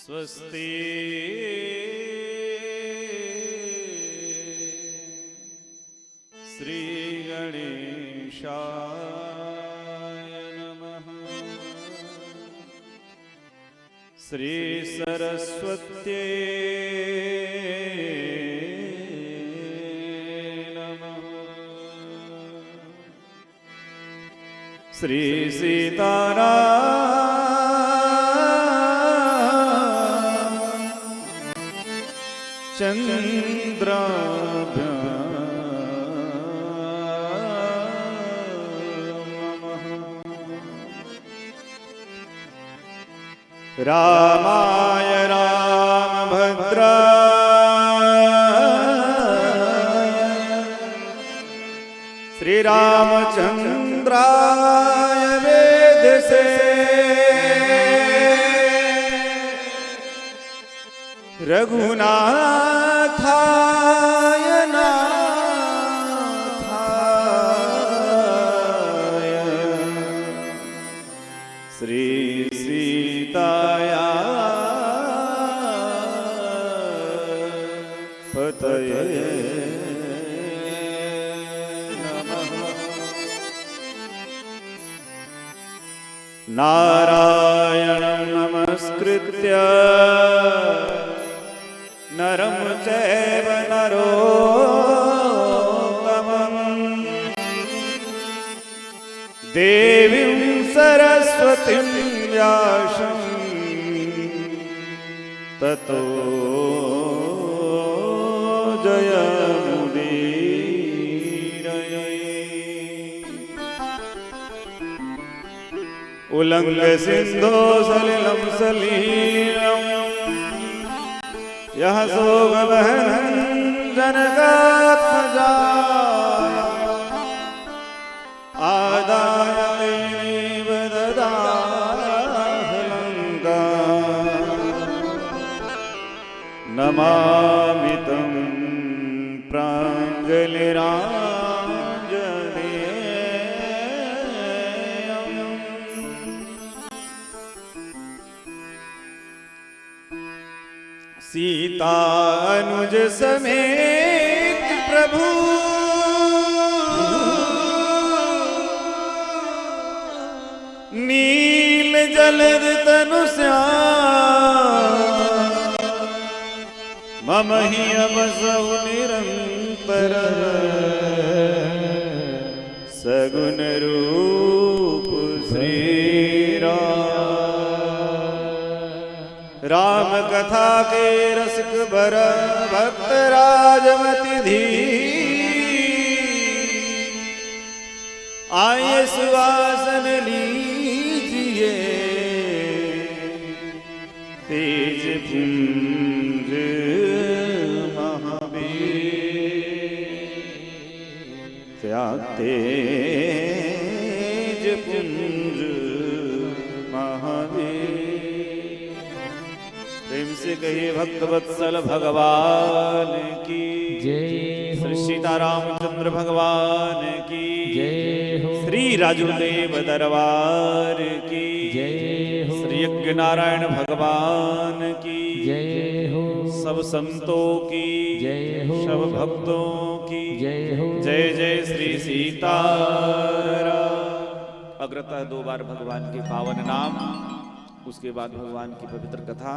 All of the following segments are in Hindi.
स्वस्ति श्री गणेशाय नमः। श्री सरस्वत्यै नमः। श्री सीताराम चंद्राभ्यां नमः। रामाय रामभद्राय श्री रामचंद्राय वेदसे रघुनाथाय नाथाय श्री सीताया पतये नमः। नारायणं नमस्कृत्य नरं चैव नरोत्तमं देवीं सरस्वतीं व्यासं ततो जयमुदीरये। उल्लङ्घ्य सिन्धो सलिलं सलीलं यह सोगवहनं जनकात्मजा आदाय तेनैव ददाह लङ्का नमामि तं प्राञ्जलिराञ्जनेयम्। सीता अनुज समेत प्रभु नील जलद तनु श्याम मम ही अबसौ निरंतर सगुण रूप श्री राम कथा के रसिक भर भक्त राजमति धी आइए सुवासन लीजिए तेज पुंज महावीर तेज पुंज महावीर। प्रेम से कहिए भक्त वत्सल भगवान की जय। श्री सीतारामचंद्र भगवान की जय हो। श्री राजुदेव दरबार की जय हो। श्री यज्ञ नारायण भगवान की जय हो। सब संतों की जय हो। सब भक्तों की जय हो। जय जय श्री सीताराम। अग्रतः 2 बार भगवान के पावन नाम, उसके बाद भगवान की पवित्र कथा।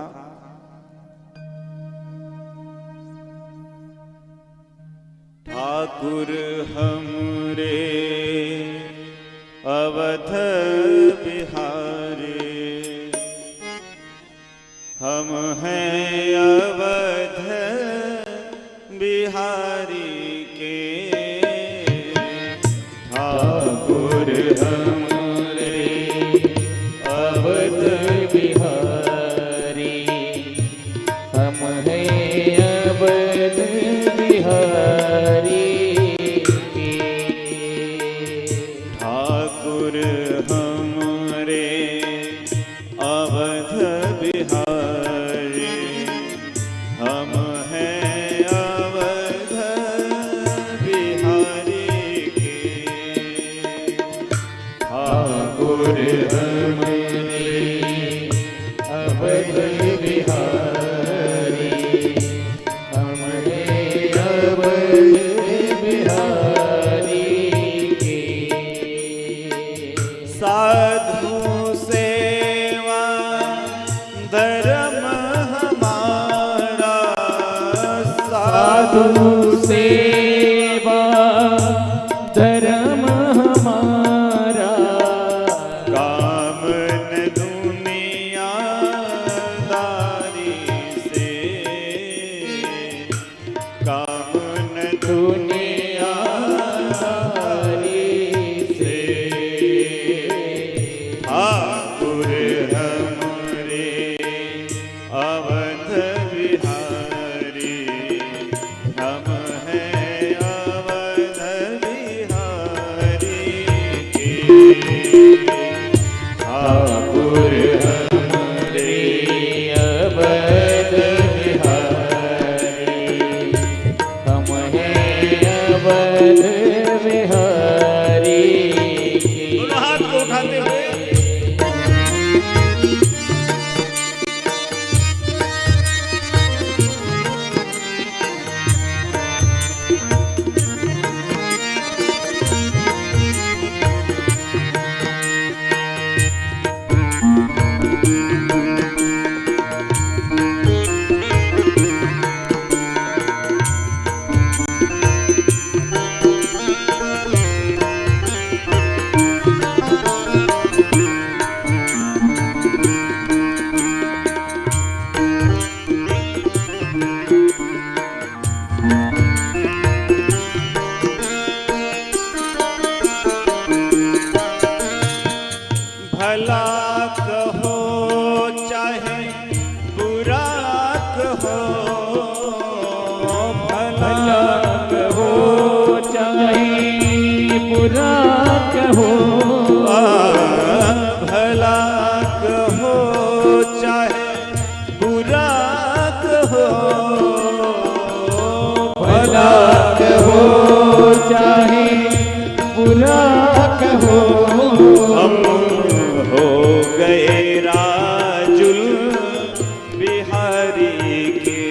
ठाकुर हमरे अवध बिहारी, हम हैं अवध बिहारी के। ठाकुर हमरे अवध बिहारी, हम हैं अवध बिहारी। ठाकुर हमरे अवध बिहारी, हम हैं अवध बिहारी के। ठाकुर हमरे अवध बिहारी, साधु सेवा धर्म हमारा, काम न दुनियादारी से, काम न दुनियादारी से, ठाकुर हमरे अवध बिहारी, हम हैं अवध बिहारी के। ठाकुर हमरे अवध बिहारी, हम हैं अवध बिहारी। दोनों हाथ को उठाते हुए भला कहो चाहे बुरा कहो, भला कहो चाहे बुरा कहो, भला कहो चाहे बुरा कहो, भला कहो चाहे बुरा कहो, हम हो गए राजुल बिहारी के,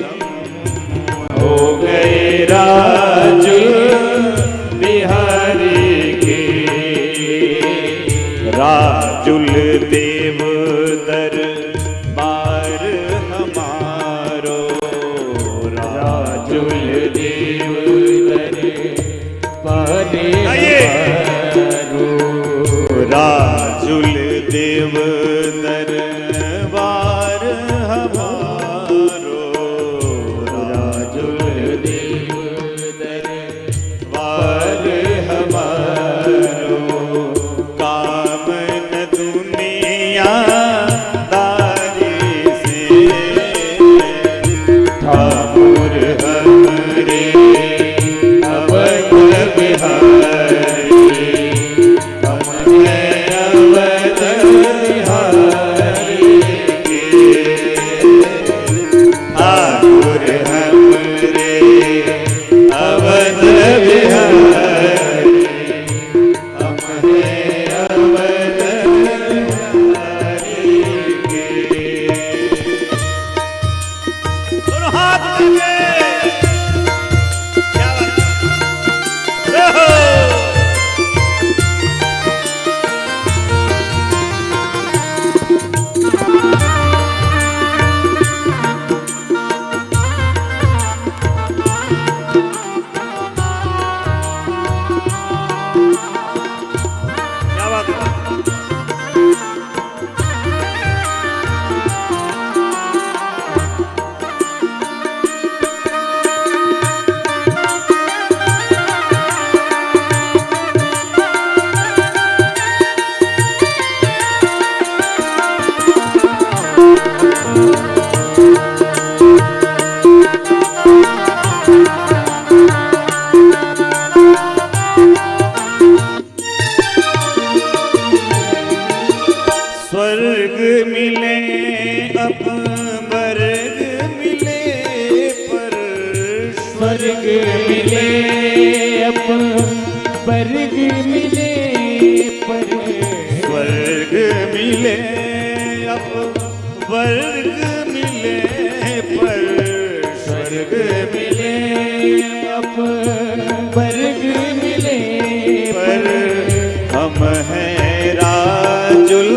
हम हो गए राजुल बिहारी के। राजुल देव दरबार हमारो, राजुल देव दरबार राजुल देव दरबार हमारो, राजुल देव दरबार हमारो। काम न दुनिया दारी से, ठाकुर हमरे अवध बिहारी, स्वर्ग मिले अब वर्ग मिले पर, स्वर्ग मिले अब वर्ग मिले पर, स्वर्ग मिले अब वर्ग मिले पर, स्वर्ग मिले अब वर्ग मिले पर, हम हैं राजुल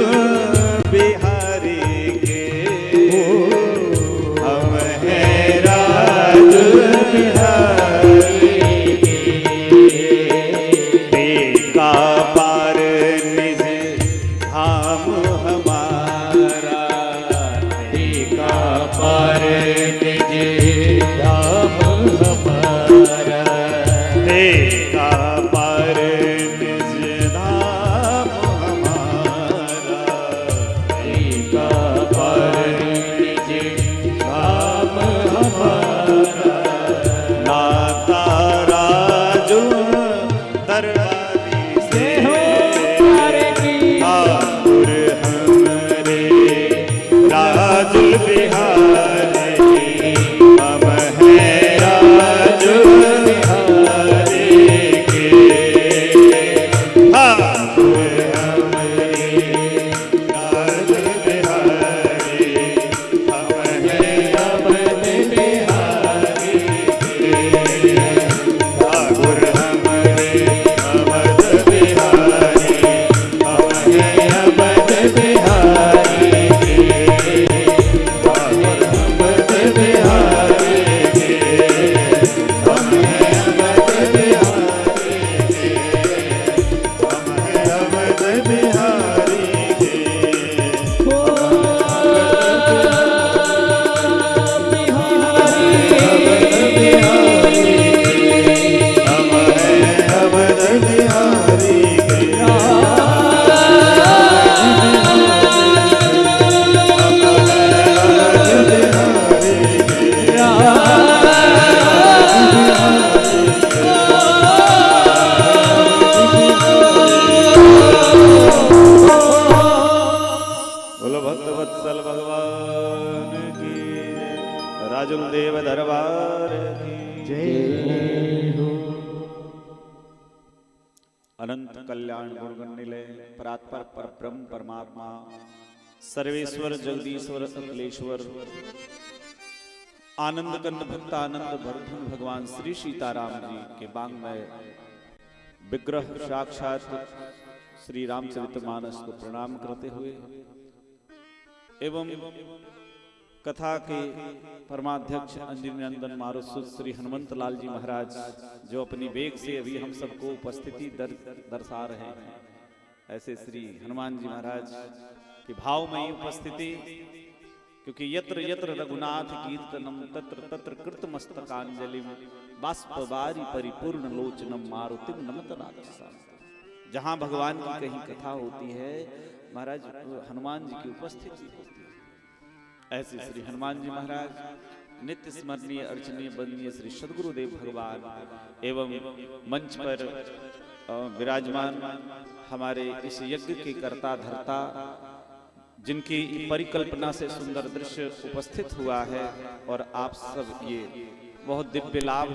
बिहारी के, हम हैं दरबार की जय हो। अनंत कल्याण गुणगण निलय परात्पर परब्रह्म परमात्मा सर्वेश्वर जगदीश्वर अखिलेश्वर आनंद कंद भक्तानंद वर्धन भगवान श्री सीताराम जी के बांग में विग्रह साक्षात श्री रामचरितमानस को प्रणाम करते हुए एवं कथा के परमाध्यक्ष अंजनी नंदन मारुत श्री हनुमंत लाल जी महाराज जो अपनी वेग से अभी हम सबको उपस्थिति दर्शा रहे हैं, ऐसे श्री हनुमान जी महाराज की भावमयी उपस्थिति, क्योंकि यत्र यत्र रघुनाथ कीर्तनम तत्र तत्र कृतमस्तकांजलि बाष्पवारी परिपूर्ण लोचनम मारुतिम नमत राजसा। जहाँ भगवान की कहीं कथा होती है महाराज हनुमान जी की उपस्थिति होती है। ऐसे श्री हनुमान जी महाराज नित्य स्मरणीय अर्चनीय वंदनीय श्री सद्गुरुदेव भगवान एवं मंच पर विराजमान हमारे इस यज्ञ के कर्ता धर्ता, जिनकी परिकल्पना से सुंदर दृश्य उपस्थित हुआ है और आप सब ये बहुत दिव्य लाभ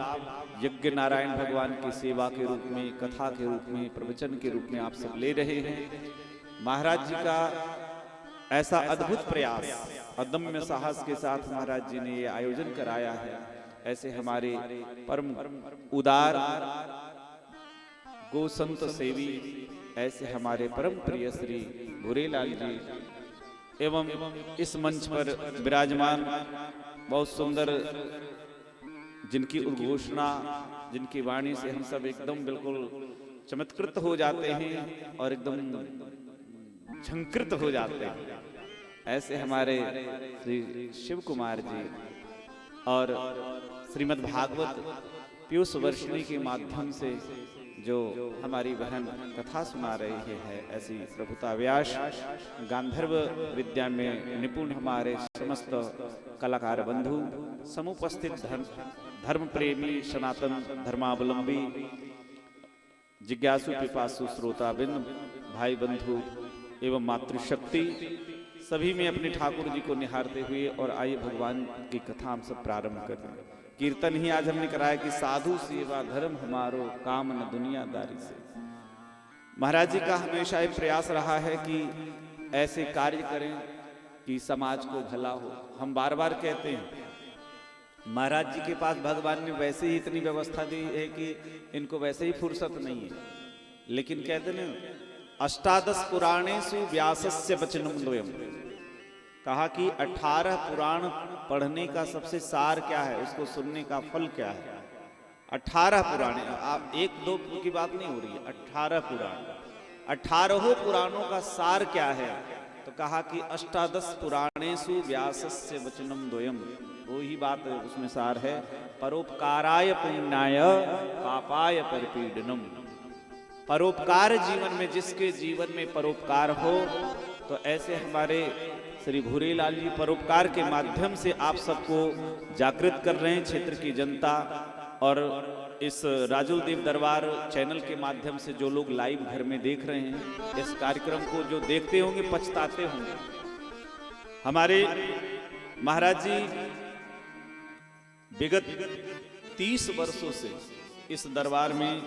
यज्ञ नारायण भगवान की सेवा के रूप में, कथा के रूप में, प्रवचन के रूप में आप सब ले रहे हैं। महाराज जी का ऐसा अद्भुत प्रयास अदम्य साहस के साथ महाराज जी ने ये आयोजन कराया है। ऐसे हमारे परम उदार गो संत सेवी, ऐसे हमारे परम प्रिय श्री भूरेलाल जी एवं इस मंच पर विराजमान बहुत सुंदर, जिनकी उद्घोषणा, जिनकी वाणी से हम सब एकदम बिल्कुल चमत्कृत हो जाते हैं और एकदम झंकृत हो जाते हैं। ऐसे हमारे श्री शिव कुमार जी और श्रीमद् भागवत पीयूष वर्षिणी के माध्यम से जो हमारी बहन कथा सुना रही है, ऐसी प्रभुता व्यास गांधर्व विद्या में निपुण हमारे समस्त कलाकार बंधु, समुपस्थित धर्म प्रेमी सनातन धर्मावलंबी जिज्ञासु पिपासु श्रोताबिंद भाई बंधु एवं मातृशक्ति, सभी में अपने ठाकुर जी को निहारते हुए और आइए भगवान की कथा हम सब प्रारंभ करें। कीर्तन ही आज हमने कराया कि साधु सेवा धर्म हमारो काम न दुनियादारी से। महाराज जी का हमेशा एक प्रयास रहा है कि ऐसे कार्य करें कि समाज को भला हो। हम बार बार कहते हैं महाराज जी के पास भगवान ने वैसे ही इतनी व्यवस्था दी है कि इनको वैसे ही फुर्सत नहीं है, लेकिन कहते हैं अष्टादश पुराणेषु व्यासस्य वचनम द्वयम्, कहा कि 18 पुराण पढ़ने का सबसे सार क्या है, उसको सुनने का फल क्या है। 18 पुराण, आप एक दो की बात नहीं हो रही है, 18 पुराण, 18 पुराणों का सार क्या है, तो कहा कि अष्टादश पुराणेषु व्यासस्य वचनम द्वयम्, वो ही बात उसमें सार है। परोपकाराय पुण्याय पापाय परिपीडनम, परोपकार जीवन में, जिसके जीवन में परोपकार हो, तो ऐसे हमारे श्री भूरेलाल जी परोपकार के माध्यम से आप सबको जागृत कर रहे हैं, क्षेत्र की जनता और इस राजुल देव दरबार चैनल के माध्यम से जो लोग लाइव घर में देख रहे हैं इस कार्यक्रम को, जो देखते होंगे पछताते होंगे। हमारे महाराज जी विगत 30 वर्षों से इस दरबार में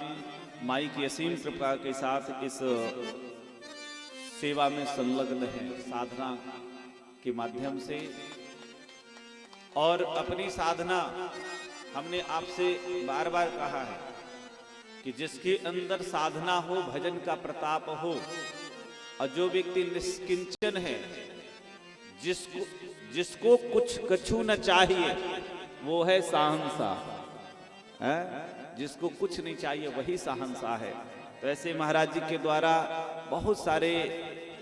माई की असीम कृपा के साथ इस सेवा में संलग्न है, साधना के माध्यम से। और अपनी साधना हमने आपसे बार बार कहा है कि जिसके अंदर साधना हो, भजन का प्रताप हो, और जो व्यक्ति निष्किंचन है, जिसको कुछ कछु न चाहिए, वो है शाहंशाह है। जिसको कुछ नहीं चाहिए वही शाहंशाह है। तो ऐसे महाराज जी के द्वारा बहुत सारे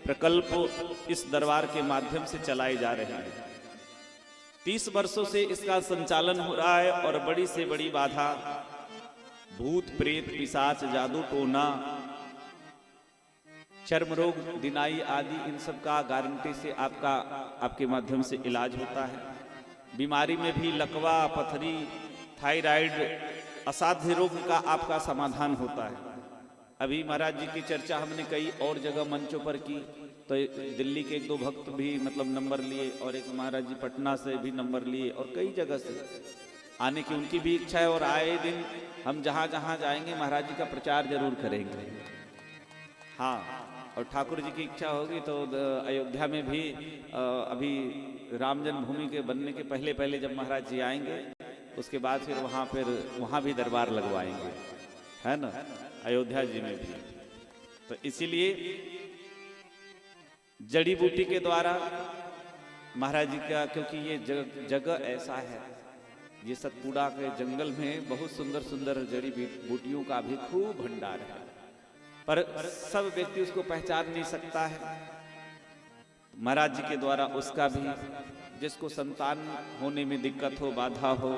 प्रकल्प इस दरबार के माध्यम से चलाए जा रहे हैं। 30 वर्षों से इसका संचालन हो रहा है और बड़ी से बड़ी बाधा भूत प्रेत पिशाच जादू टोना चर्म रोग दिनाई आदि, इन सब का गारंटी से आपके माध्यम से इलाज होता है। बीमारी में भी लकवा, पथरी, थायराइड, असाध्य रोग का आपका समाधान होता है। अभी महाराज जी की चर्चा हमने कई और जगह मंचों पर की, तो दिल्ली के 1-2 भक्त भी मतलब नंबर लिए, और एक महाराज जी पटना से भी नंबर लिए, और कई जगह से आने की उनकी भी इच्छा है और आए दिन हम जहाँ जहाँ जाएंगे महाराज जी का प्रचार जरूर करेंगे। हाँ, और ठाकुर जी की इच्छा होगी तो अयोध्या में भी अभी राम जन्मभूमि के बनने के पहले पहले जब महाराज जी आएंगे उसके बाद फिर वहाँ भी दरबार लगवाएंगे, है ना, अयोध्या जी में भी। तो इसीलिए जड़ी बूटी के द्वारा महाराज जी का, क्योंकि ये जगह ऐसा है, ये सतपुड़ा के जंगल में बहुत सुंदर सुंदर जड़ी बूटियों का भी खूब भंडार है, पर सब व्यक्ति उसको पहचान नहीं सकता है। महाराज जी के द्वारा उसका भी, जिसको संतान होने में दिक्कत हो, बाधा हो,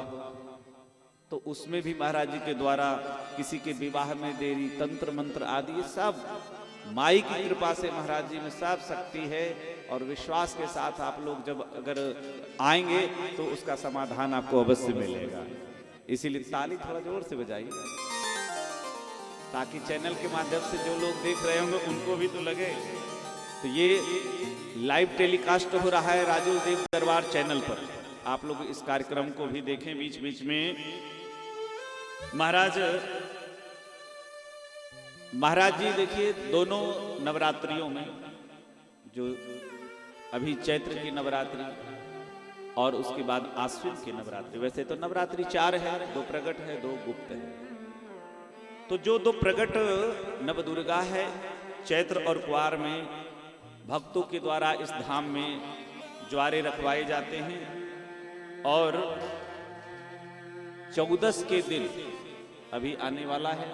तो उसमें भी महाराज जी के द्वारा, किसी के विवाह में देरी, तंत्र मंत्र आदि, ये सब माई की कृपा से महाराज जी में सब शक्ति है। और विश्वास के साथ आप लोग जब अगर आएंगे तो उसका समाधान आपको अवश्य मिलेगा। इसीलिए ताली थोड़ा जोर से बजाइए ताकि चैनल के माध्यम से जो लोग देख रहे होंगे उनको भी तो लगे। तो ये लाइव टेलीकास्ट हो रहा है राजूल देव दरबार चैनल पर, आप लोग इस कार्यक्रम को भी देखें बीच बीच में। महाराज जी देखिए, दोनों नवरात्रियों में, जो अभी चैत्र की नवरात्रि और उसके बाद आश्विन की नवरात्रि, वैसे तो नवरात्रि 4 है, 2 प्रगट है 2 गुप्त है। तो जो 2 प्रगट नवदुर्गा है, चैत्र और कुआर में भक्तों के द्वारा इस धाम में ज्वारे रखवाए जाते हैं। और 14 के दिन अभी आने वाला है,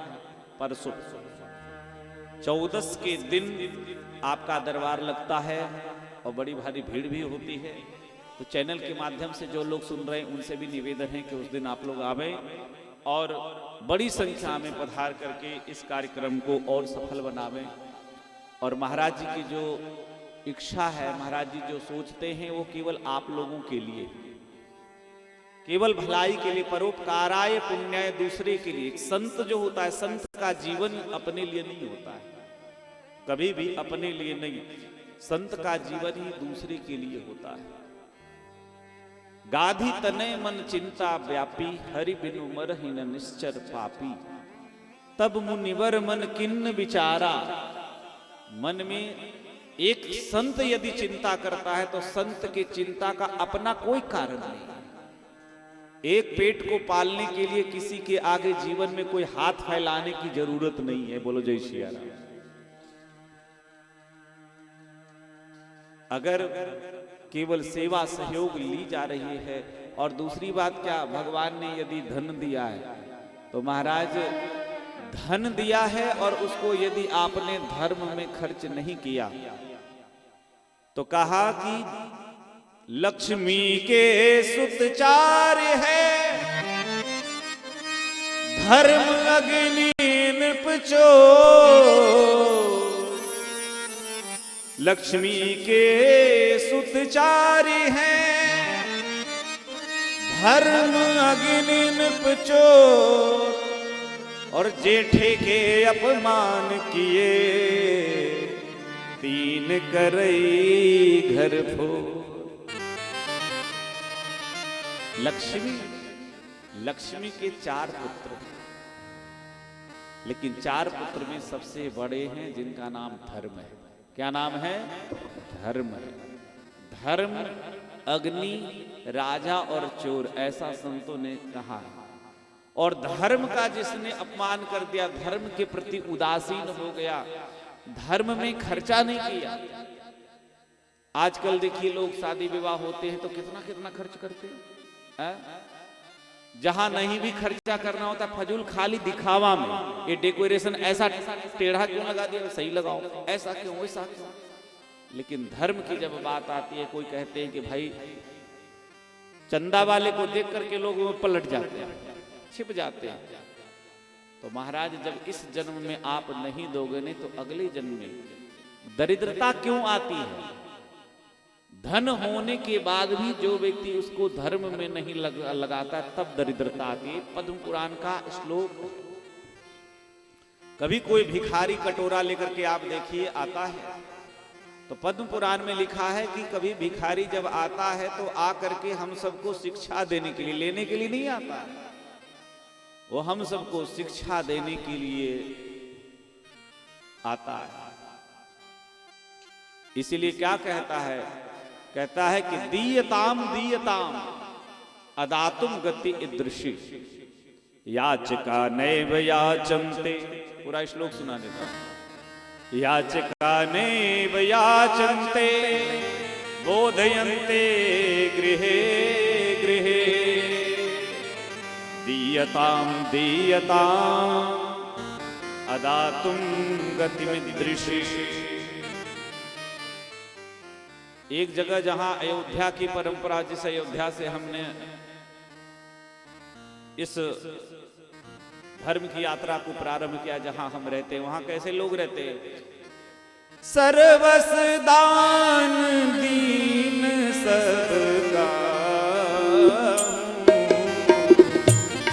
परसों 14 के दिन आपका दरबार लगता है और बड़ी भारी भीड़ भी होती है। तो चैनल के माध्यम से जो लोग सुन रहे हैं उनसे भी निवेदन है कि उस दिन आप लोग आवे और बड़ी संख्या में पधार करके इस कार्यक्रम को और सफल बनावें। और महाराज जी की जो इच्छा है, महाराज जी जो सोचते हैं, वो केवल आप लोगों के लिए, केवल भलाई के लिए, परोपकाराय पुण्याय, दूसरे के लिए। संत जो होता है, संत का जीवन अपने लिए नहीं होता है, कभी भी अपने लिए नहीं। संत का जीवन ही दूसरे के लिए होता है। गाधी तनय मन चिंता व्यापी, हरि बिनु मरहि न निश्चर पापी। तब मुनिवर मन किन्न विचारा। मन में एक संत यदि चिंता करता है तो संत के चिंता का अपना कोई कारण नहीं। एक पेट को पालने के लिए किसी के आगे जीवन में कोई हाथ फैलाने की जरूरत नहीं है। बोलो जय श्री राम। अगर केवल सेवा सहयोग ली जा रही है, और दूसरी बात क्या, भगवान ने यदि धन दिया है तो महाराज धन दिया है और उसको यदि आपने धर्म में खर्च नहीं किया तो कहा कि लक्ष्मी के सुत चार है, धर्म अग्नि नृपचो। लक्ष्मी के सुत चार हैं, धर्म अग्नि नृपचो। और जेठे के अपमान किए, तीन करई घर फोर। लक्ष्मी के 4 पुत्र, लेकिन 4 पुत्र में सबसे बड़े हैं जिनका नाम धर्म है। क्या नाम है? धर्म। धर्म, अग्नि, राजा और चोर, ऐसा संतों ने कहा। और धर्म का जिसने अपमान कर दिया, धर्म के प्रति उदासीन हो गया, धर्म में खर्चा नहीं किया। आजकल देखिए लोग शादी विवाह होते हैं तो कितना कितना खर्च करते हैं। जहां नहीं भी खर्चा करना होता, फजूल खाली दिखावा में। ये डेकोरेशन ऐसा टेढ़ा क्यों लगा दिया, सही लगाओ, ऐसा क्यों, वैसा क्यों। लेकिन धर्म की जब बात आती है, कोई कहते हैं कि भाई चंदा वाले को देख करके लोग पलट जाते हैं, छिप जाते हैं। तो महाराज जब इस जन्म में आप नहीं दोगे नहीं तो अगले जन्म में दरिद्रता क्यों आती है। धन होने के बाद भी जो व्यक्ति उसको धर्म में नहीं लगाता तब दरिद्रता आती है। पद्म पुराण का श्लोक। कभी कोई भिखारी कटोरा लेकर के आप देखिए आता है, तो पद्म पुराण में लिखा है कि कभी भिखारी जब आता है तो आ करके हम सबको शिक्षा देने के लिए, लेने के लिए नहीं आता, वो हम सबको शिक्षा देने के लिए आता है। इसीलिए क्या कहता है कि दीयताम दीयताम अदातुम गति ईदृशी याचिका नैव याचन्ते। पूरा श्लोक सुना देता हूं। याचिका नैव याचन्ते बोधयन्ते गृहे गृहे दीयताम दीयताम अदातुम गतिमीदृशी। एक जगह जहां अयोध्या की परंपरा, जिस अयोध्या से हमने इस धर्म की यात्रा को प्रारंभ किया, जहां हम रहते, वहां कैसे लोग रहते? सर्वस दान दीन सबका,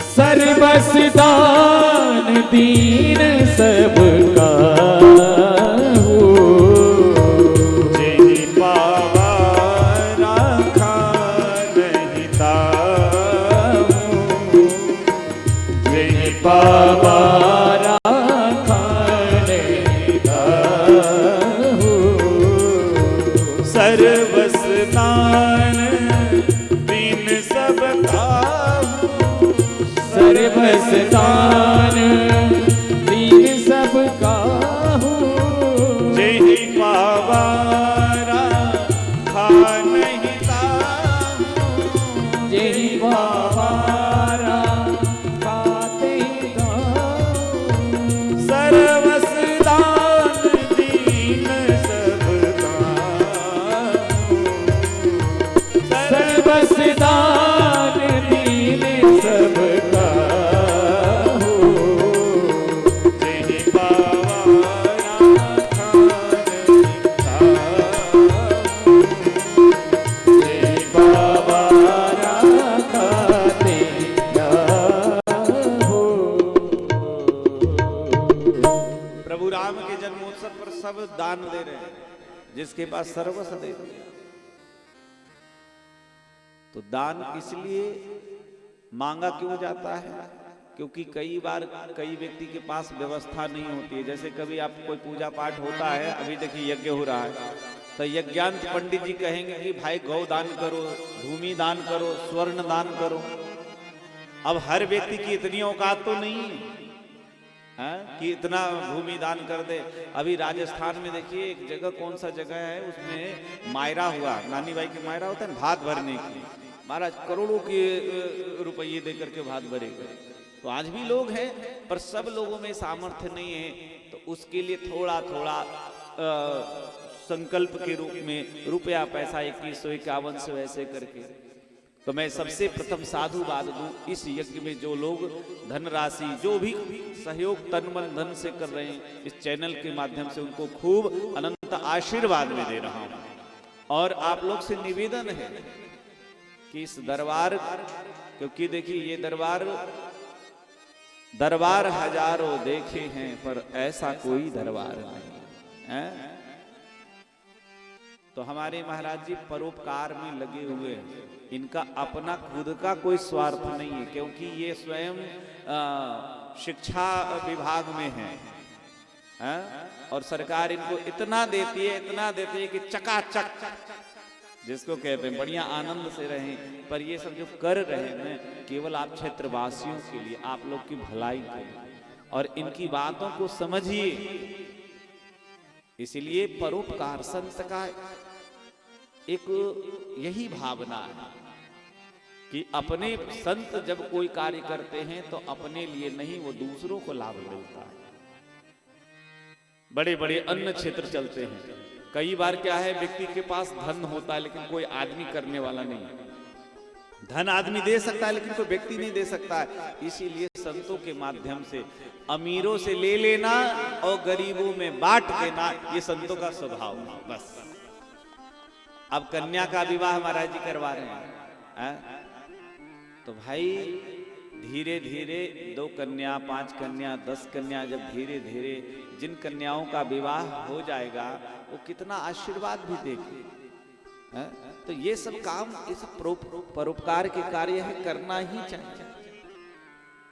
सर्वस दान दीन सबका, सर्वस दान दीन सबका, सर्वस दान दीन सबका हूँ। जेहि पावारा खा नहीं ताहूँ, जेहि पावारा खाते गाऊँ। सर्वस दान दीन सबका, सर्वस दान दीन सबका हूँ। जेहि पावारा खा नहीं ताहूँ, जेहि पावारा खाते गाऊँ। प्रभु राम के जन्मोत्सव पर सब दान दे रहे हैं, जिसके पास सर्वस्व दे दिया। तो दान इसलिए मांगा क्यों जाता है? क्योंकि कई बार कई व्यक्ति के पास व्यवस्था नहीं होती है। जैसे कभी आप कोई पूजा पाठ होता है, अभी देखिए यज्ञ हो रहा है, तो यज्ञांत पंडित जी कहेंगे कि भाई गौ दान करो, भूमि दान करो, स्वर्ण दान करो। अब हर व्यक्ति की इतनी औकात तो नहीं है कि इतना भूमि दान कर दे। अभी राजस्थान में देखिए एक जगह, कौन सा जगह है, उसमें मायरा हुआ, नानी भाई की मायरा होता है भात भरने की, महाराज करोड़ों के रुपये दे करके भात भरे गए। तो आज भी लोग हैं, पर सब लोगों में सामर्थ्य नहीं है, तो उसके लिए थोड़ा थोड़ा संकल्प के रूप में रुपया पैसा 2151 ऐसे करके। तो मैं सबसे प्रथम साधुवाद दूं इस यज्ञ में जो लोग धनराशि, जो भी सहयोग तन मन धन से कर रहे हैं, इस चैनल के माध्यम से उनको खूब अनंत आशीर्वाद में दे रहा हूं। और आप लोग से निवेदन है कि इस दरबार, क्योंकि देखिए ये दरबार हजारों देखे हैं पर ऐसा कोई दरबार नहीं है। तो हमारे महाराज जी परोपकार में लगे हुए हैं, इनका अपना खुद का कोई स्वार्थ नहीं है, क्योंकि ये स्वयं शिक्षा विभाग में है, और सरकार इनको इतना देती है कि चकाचक, जिसको कहते हैं बढ़िया आनंद से रहें। पर ये सब जो कर रहे हैं केवल आप क्षेत्रवासियों के लिए, आप लोग की भलाई के लिए, और इनकी बातों को समझिए। इसलिए परोपकार संत का एक यही भावना है कि अपने संत जब कोई कार्य करते हैं तो अपने लिए नहीं, वो दूसरों को लाभ मिलता है। बड़े बड़े अन्न क्षेत्र चलते हैं, कई बार क्या है, व्यक्ति के पास धन होता है लेकिन कोई आदमी करने वाला नहीं है। धन आदमी दे सकता है लेकिन कोई व्यक्ति नहीं दे सकता है। इसीलिए संतों के माध्यम से अमीरों से ले लेना और गरीबों में बांट देना, ये संतों का स्वभाव है। बस अब कन्या का विवाह महाराज जी करवा रहे हैं, तो भाई धीरे धीरे 2 कन्या, 5 कन्या, 10 कन्या, जब धीरे धीरे जिन कन्याओं का विवाह हो जाएगा वो कितना आशीर्वाद भी देगी। तो ये सब काम, ये सब परोपकार के कार्य है, करना ही चाहिए।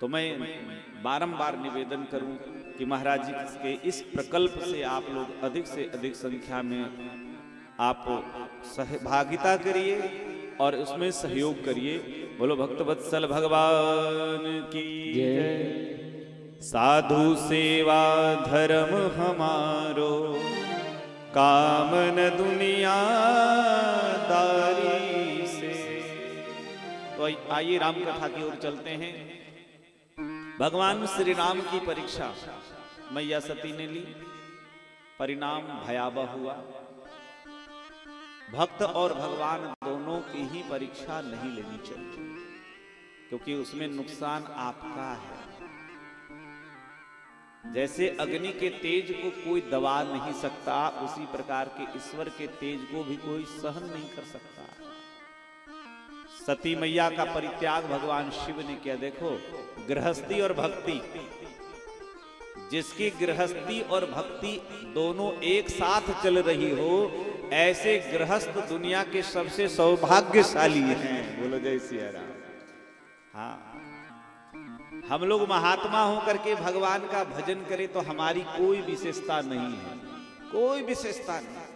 तो मैं बारंबार निवेदन करूं कि महाराज जी के इस प्रकल्प से आप लोग अधिक से अधिक संख्या में आप सहभागिता करिए और उसमें सहयोग करिए। बोलो भक्तवत्सल भगवान की जय। साधु सेवा धर्म हमारो, कामन दुनिया दारी से। तो आइए राम कथा की ओर चलते हैं। भगवान श्री राम की परीक्षा मैया सती ने ली, परिणाम भयावह हुआ। भक्त और भगवान दोनों की ही परीक्षा नहीं लेनी चाहिए, क्योंकि उसमें नुकसान आपका है। जैसे अग्नि के तेज को कोई दबा नहीं सकता, उसी प्रकार के ईश्वर के तेज को भी कोई सहन नहीं कर सकता। सती मैया का परित्याग भगवान शिव ने किया। देखो, गृहस्थी और भक्ति, जिसकी गृहस्थी और भक्ति दोनों एक साथ चल रही हो, ऐसे गृहस्थ दुनिया के सबसे सौभाग्यशाली हैं। बोलो जय सिया राम। हाँ, हम लोग महात्मा होकर के भगवान का भजन करें तो हमारी कोई विशेषता नहीं है, कोई विशेषता नहीं।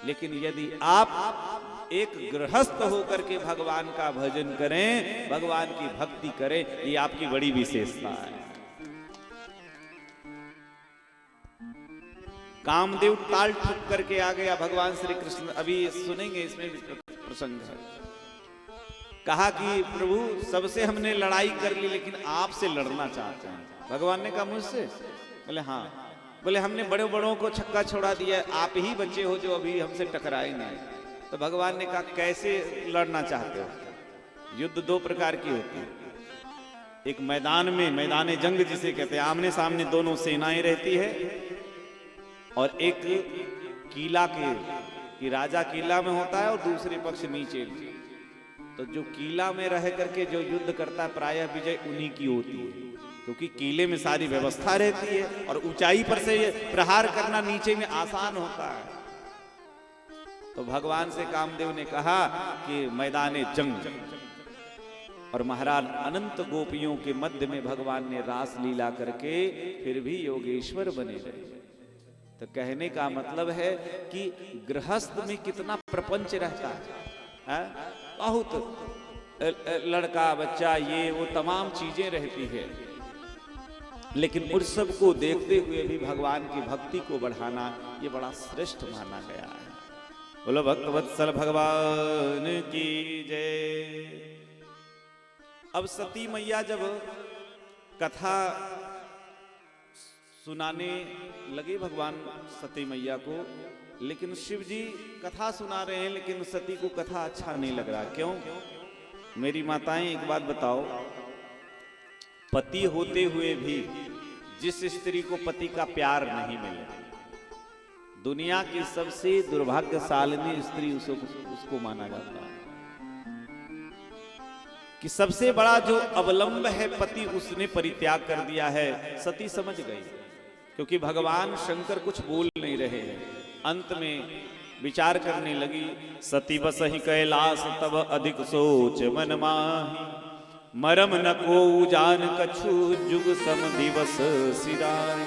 लेकिन यदि आप एक गृहस्थ होकर के भगवान का भजन करें, भगवान की भक्ति करें, ये आपकी बड़ी विशेषता है। कामदेव ताल ठुक करके आ गया भगवान श्री कृष्ण, अभी सुनेंगे, इसमें भी प्रसंग है। कहा कि प्रभु सबसे हमने लड़ाई कर ली, लेकिन आपसे लड़ना चाहते हैं। भगवान ने कहा मुझसे? बोले हाँ। बोले हमने बड़े बड़ों को छक्का छोड़ा दिया, आप ही बच्चे हो जो अभी हमसे टकराए नहीं। तो भगवान ने कहा कैसे लड़ना चाहते हो? युद्ध 2 प्रकार की होती है। एक मैदान में, मैदान जंग जिसे कहते हैं, आमने सामने दोनों सेनाएं रहती है, और एक किला के कि राजा किला में होता है और दूसरे पक्ष नीचे। तो जो किला में रह करके जो युद्ध करता है, प्रायः विजय उन्हीं की होती है, क्योंकि किले में सारी व्यवस्था रहती है और ऊंचाई पर से प्रहार करना नीचे में आसान होता है। तो भगवान से कामदेव ने कहा कि मैदान जंग, और महाराज अनंत गोपियों के मध्य में भगवान ने रास लीला करके फिर भी योगेश्वर बने रहे। तो कहने का मतलब है कि गृहस्थ में कितना प्रपंच रहता है, बहुत लड़का बच्चा ये वो तमाम चीजें रहती है, लेकिन उन सब को देखते हुए भी भगवान की भक्ति को बढ़ाना ये बड़ा श्रेष्ठ माना गया है। बोलो भक्तवत्सल भगवान की जय। अब सती मैया जब कथा सुनाने लगे भगवान सती मैया को, लेकिन शिव जी कथा सुना रहे हैं, लेकिन सती को कथा अच्छा नहीं लग रहा। क्यों? मेरी माताएं एक बात बताओ, पति होते हुए भी जिस स्त्री को पति का प्यार नहीं मिले, दुनिया की सबसे दुर्भाग्यशालिनी स्त्री उसको माना जाता है कि सबसे बड़ा जो अवलंब है पति, उसने परित्याग कर दिया है। सती समझ गई, क्योंकि भगवान शंकर कुछ बोल नहीं रहे हैं। अंत में विचार करने लगी, सती बसहि कैलास तब अधिक सोच मन माही, मरम न को जान कछु जुग सम दिवस सिराय।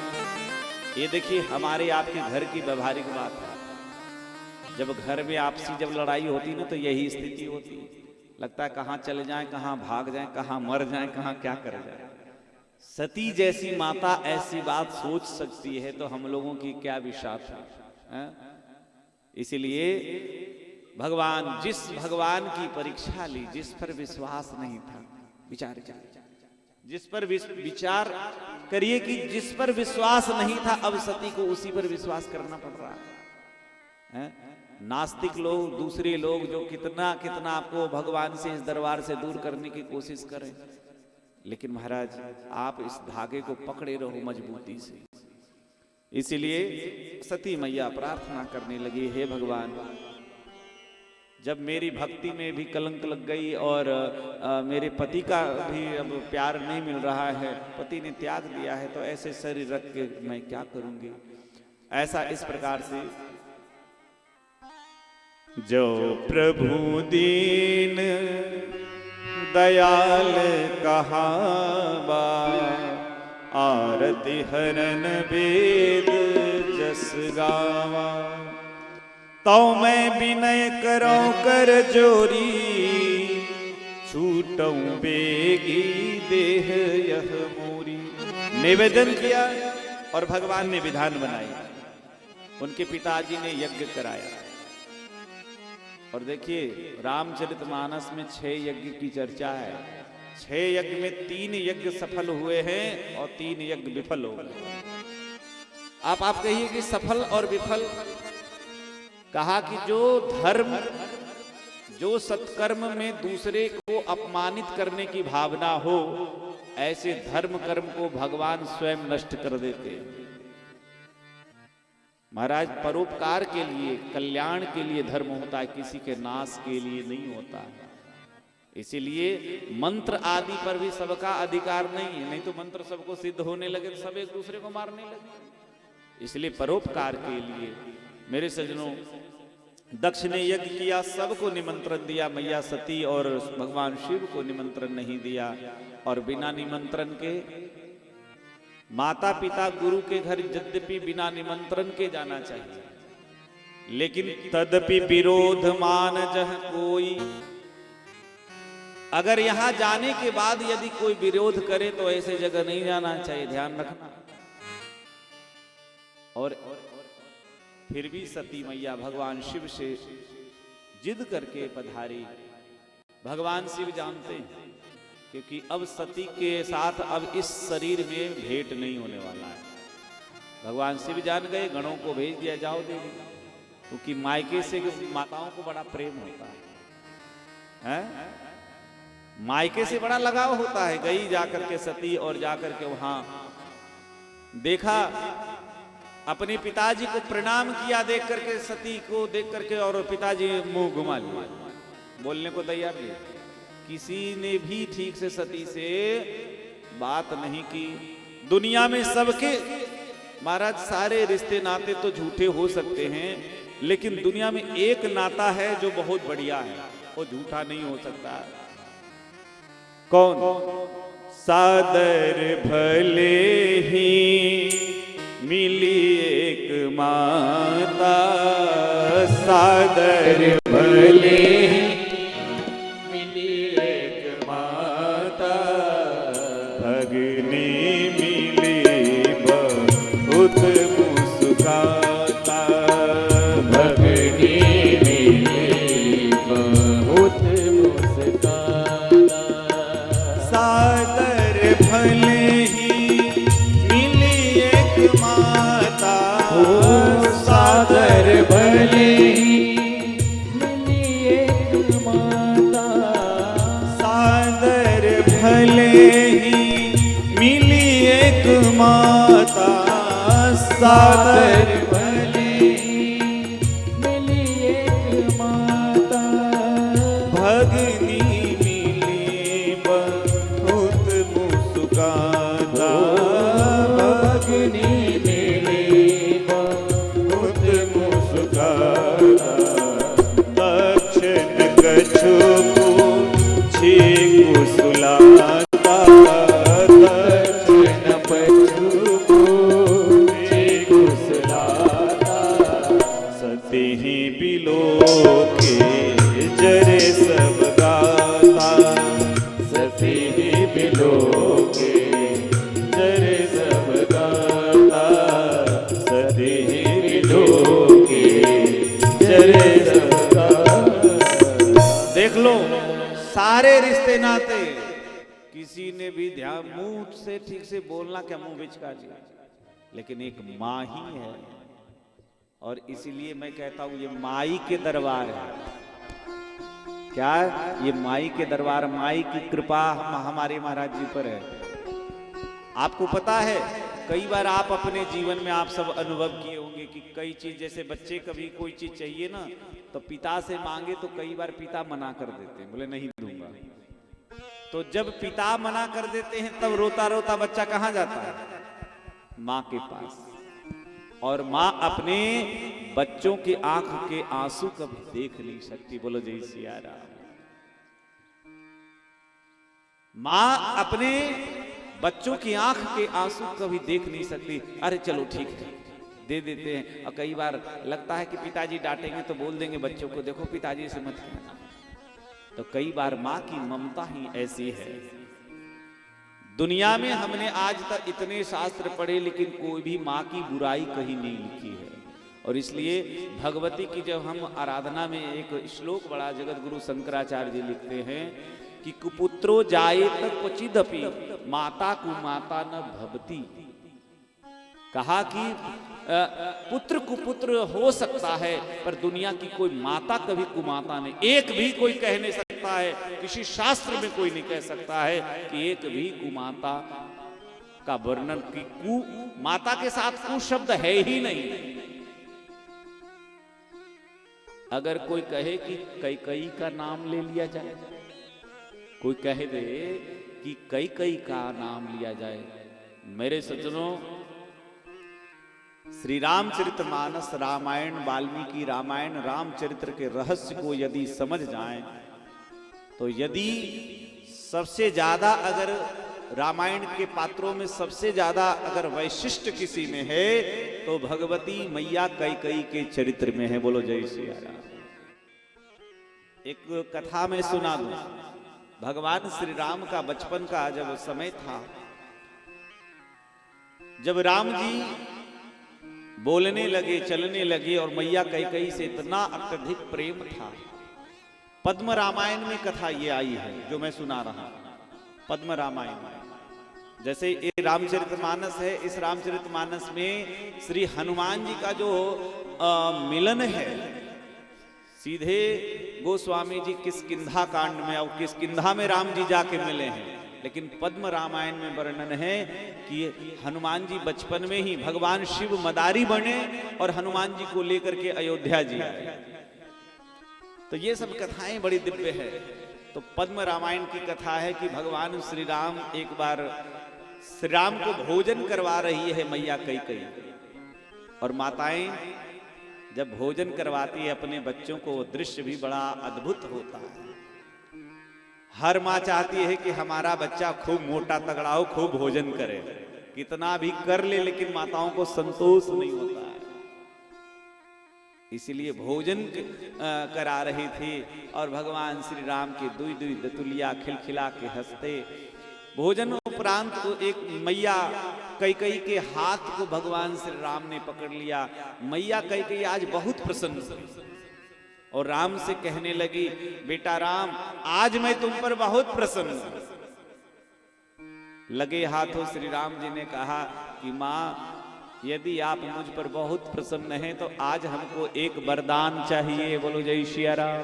ये देखिए हमारे आपके घर की व्यवहारिक बात है। जब घर में आपसी जब लड़ाई होती ना, तो यही स्थिति होती है। लगता है कहाँ चले जाएं, कहाँ भाग जाएं, कहाँ मर जाएं, कहाँ क्या कर जाएं। सती जैसी माता ऐसी बात सोच सकती है, तो हम लोगों की क्या विशाल है। इसीलिए भगवान, जिस भगवान की परीक्षा ली, जिस पर विश्वास नहीं था, विचार जिस पर विचार करिए कि जिस पर विश्वास नहीं था, अब सती को उसी पर विश्वास करना पड़ रहा है। नास्तिक लोग, दूसरे लोग जो कितना कितना आपको भगवान से, इस दरबार से दूर करने की कोशिश करें, लेकिन महाराज आप इस धागे को पकड़े रहो मजबूती से। इसीलिए सती मैया प्रार्थना करने लगी, हे भगवान, जब मेरी भक्ति में भी कलंक लग गई और मेरे पति का भी अब प्यार नहीं मिल रहा है, पति ने त्याग दिया है, तो ऐसे शरीर रख के मैं क्या करूंगी। ऐसा इस प्रकार से जो प्रभु दीन दयाल कहावा, आरती हरन वेद जस गावा। तो मैं विनय करो कर जोरी, छूटूं बेगी देह यह मोरी। निवेदन किया और भगवान ने विधान बनाई। उनके पिताजी ने यज्ञ कराया। और देखिए रामचरितमानस में 6 यज्ञ की चर्चा है। 6 यज्ञ में 3 यज्ञ सफल हुए हैं और 3 यज्ञ विफल हो गए। आप कहिए कि सफल और विफल। कहा कि जो धर्म, जो सत्कर्म में दूसरे को अपमानित करने की भावना हो, ऐसे धर्म कर्म को भगवान स्वयं नष्ट कर देते हैं। महाराज परोपकार के लिए, कल्याण के लिए धर्म होता है, किसी के नाश के लिए नहीं होता है। इसीलिए मंत्र आदि पर भी सबका अधिकार नहीं है, नहीं तो मंत्र सबको सिद्ध होने लगे तो सब एक दूसरे को मारने लगे। इसलिए परोपकार के लिए मेरे सज्जनों, दक्ष ने यज्ञ किया, सबको निमंत्रण दिया, मैया सती और भगवान शिव को निमंत्रण नहीं दिया। और बिना निमंत्रण के माता पिता गुरु के घर यद्यपि बिना निमंत्रण के जाना चाहिए, लेकिन तदपि विरोध मान जह कोई। अगर यहां जाने के बाद यदि कोई विरोध करे तो ऐसे जगह नहीं जाना चाहिए, ध्यान रखना। और फिर भी सती मैया भगवान शिव से जिद करके पधारी। भगवान शिव जानते हैं क्योंकि अब सती के साथ अब इस शरीर में भेंट नहीं होने वाला है। भगवान शिव जान गए, गणों को भेज दिया, जाओ देवी, क्योंकि मायके से माताओं को बड़ा प्रेम होता है, मायके से बड़ा लगाव होता है। गई जाकर के सती और जाकर के वहां देखा, अपने पिताजी को प्रणाम किया, देख करके सती को देख करके, और पिताजी मुंह घुमा लिया, बोलने को तैयार नहीं। किसी ने भी ठीक से सती से बात नहीं की। दुनिया में सबके महाराज सारे रिश्ते नाते तो झूठे हो सकते हैं, लेकिन दुनिया में एक नाता है जो बहुत बढ़िया है, वो झूठा नहीं हो सकता। कौन? सादर भले ही मिली एक माता, सादर भले मिली एक माता, भगनी मिली बहुत मुस्काता, भगनी मिली बहुत मुस्काता। सादर भले सादर भले मिली एक माता, सादर भले ही मिली एक माता, सादर भले मिली एक माता, भगनी मिली बहुत मुस्काता, भगनी दक्षिण कछु पूछी कुशलाता, दक्षिण कछु पूछी कुशलाता, सती ही बिलो के जरे सब गाता, सती ही बिलो के जरे सब गाता, सती ही बिलो के जरे सब गाता। देख लो सारे रिश्ते नाते, किसी ने भी ध्यान, मुंह से ठीक से बोलना क्या, मुंह बिचका दिया, लेकिन एक माँ ही है। और इसीलिए मैं कहता हूं ये माई के दरबार है। क्या? ये माई के दरबार, माई की कृपा हमारे महाराज जी पर है। आपको पता है, कई बार आप अपने जीवन में आप सब अनुभव किए होंगे कि कई चीज, जैसे बच्चे कभी कोई चीज चाहिए ना तो पिता से मांगे तो कई बार पिता मना कर देते हैं, बोले नहीं दूंगा। तो जब पिता मना कर देते हैं तब रोता रोता बच्चा कहां जाता है? मां के पास। और मां अपने बच्चों की आंख के आंसू कभी देख नहीं सकती। बोलो जय सिया राम। मां अपने बच्चों की आंख के आंसू कभी देख नहीं सकती। अरे चलो ठीक है, दे देते हैं। और कई बार लगता है कि पिताजी डांटेंगे तो बोल देंगे बच्चों को, देखो पिताजी से मत कहना। तो कई बार मां की ममता ही ऐसी है। दुनिया में हमने आज तक इतने शास्त्र पढ़े लेकिन कोई भी मां की बुराई कहीं नहीं लिखी है। और इसलिए भगवती की जब हम आराधना में एक श्लोक बड़ा जगत गुरु शंकराचार्य जी लिखते हैं कि कुपुत्रो जायेत क्वचिदपि माता कुमाता न भवति। कहा कि पुत्र कुपुत्र हो सकता है पर दुनिया की कोई माता कभी कुमाता नहीं। एक भी कोई कह नहीं सकता है, किसी शास्त्र में कोई नहीं कह सकता है कि एक भी कुमाता का वर्णन की कु माता के साथ कु शब्द है ही नहीं। अगर कोई कहे कि कैकई का नाम ले लिया जाए, कोई कह दे कि कैकई का नाम लिया जाए, मेरे सज्जनों श्री रामचरितमानस रामायण वाल्मीकि रामायण रामचरित्र के रहस्य को यदि समझ जाएं तो यदि सबसे ज्यादा अगर रामायण के पात्रों में सबसे ज्यादा अगर वैशिष्ट किसी में है तो भगवती मैया कैकई के चरित्र में है। बोलो जय श्री राम। एक कथा में सुना दूं। भगवान श्री राम का बचपन का जब समय था, जब राम जी बोलने लगे चलने लगे और मैया कैकई से इतना अत्यधिक प्रेम था। पद्म रामायण में कथा ये आई है जो मैं सुना रहा हूं। पद्म रामायण में जैसे ये रामचरितमानस है, इस रामचरितमानस में श्री हनुमान जी का जो मिलन है, सीधे गोस्वामी जी किष्किंधा कांड में और किष्किंधा में राम जी जाके मिले हैं। लेकिन पद्म रामायण में वर्णन है कि हनुमान जी बचपन में ही भगवान शिव मदारी बने और हनुमान जी को लेकर के अयोध्या जी आए। तो ये सब कथाएं बड़ी दिव्य है। तो पद्म रामायण की कथा है कि भगवान श्री राम एक बार श्री राम को भोजन करवा रही है मैया कैकई, और माताएं जब भोजन करवाती है अपने बच्चों को, वो दृश्य भी बड़ा अद्भुत होता है। हर माँ चाहती है कि हमारा बच्चा खूब मोटा तगड़ा हो, खूब भोजन करे। कितना भी कर ले लेकिन माताओं को संतोष नहीं होता है। इसीलिए भोजन करा रही थी और भगवान श्री राम के दुई दुई दतुलिया खिलखिला के हंसते। भोजन उपरांत तो एक मैया कैकई के हाथ को भगवान श्री राम ने पकड़ लिया। मैया कैकई आज बहुत प्रसन्न हुई और राम से कहने लगी, बेटा राम आज मैं तुम पर बहुत प्रसन्न हूं। लगे हाथों श्री राम जी ने कहा कि मां यदि आप मुझ पर बहुत प्रसन्न हैं तो आज हमको एक वरदान चाहिए। बोलो जय सिया राम।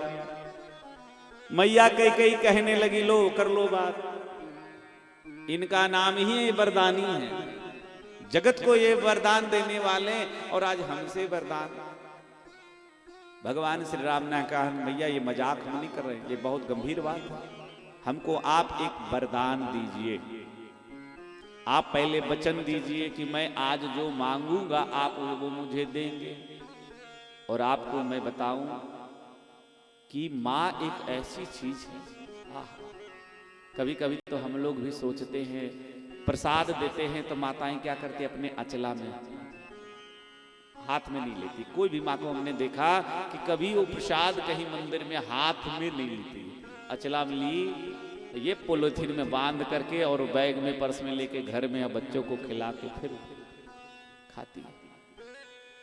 मैया कैकई कहने लगी, लो कर लो बात। इनका नाम ही वरदानी है, जगत को ये वरदान देने वाले और आज हमसे वरदान। भगवान श्री राम ने कहा, भैया ये मजाक हम नहीं कर रहे, ये बहुत गंभीर बात है। हमको आप एक वरदान दीजिए। आप पहले वचन दीजिए कि मैं आज जो मांगूंगा आप वो मुझे देंगे। और आपको मैं बताऊं कि माँ एक ऐसी चीज है। कभी कभी तो हम लोग भी सोचते हैं, प्रसाद देते हैं तो माताएं क्या करती, अपने अचला में हाथ में नहीं लेती। कोई भी माँ को हमने देखा कि कभी वो प्रसाद कहीं मंदिर में हाथ में नहीं लेती, अचला में ली, ये पॉलिथीन में बांध करके और बैग में पर्स में लेके घर में बच्चों को खिला के फिर खाती।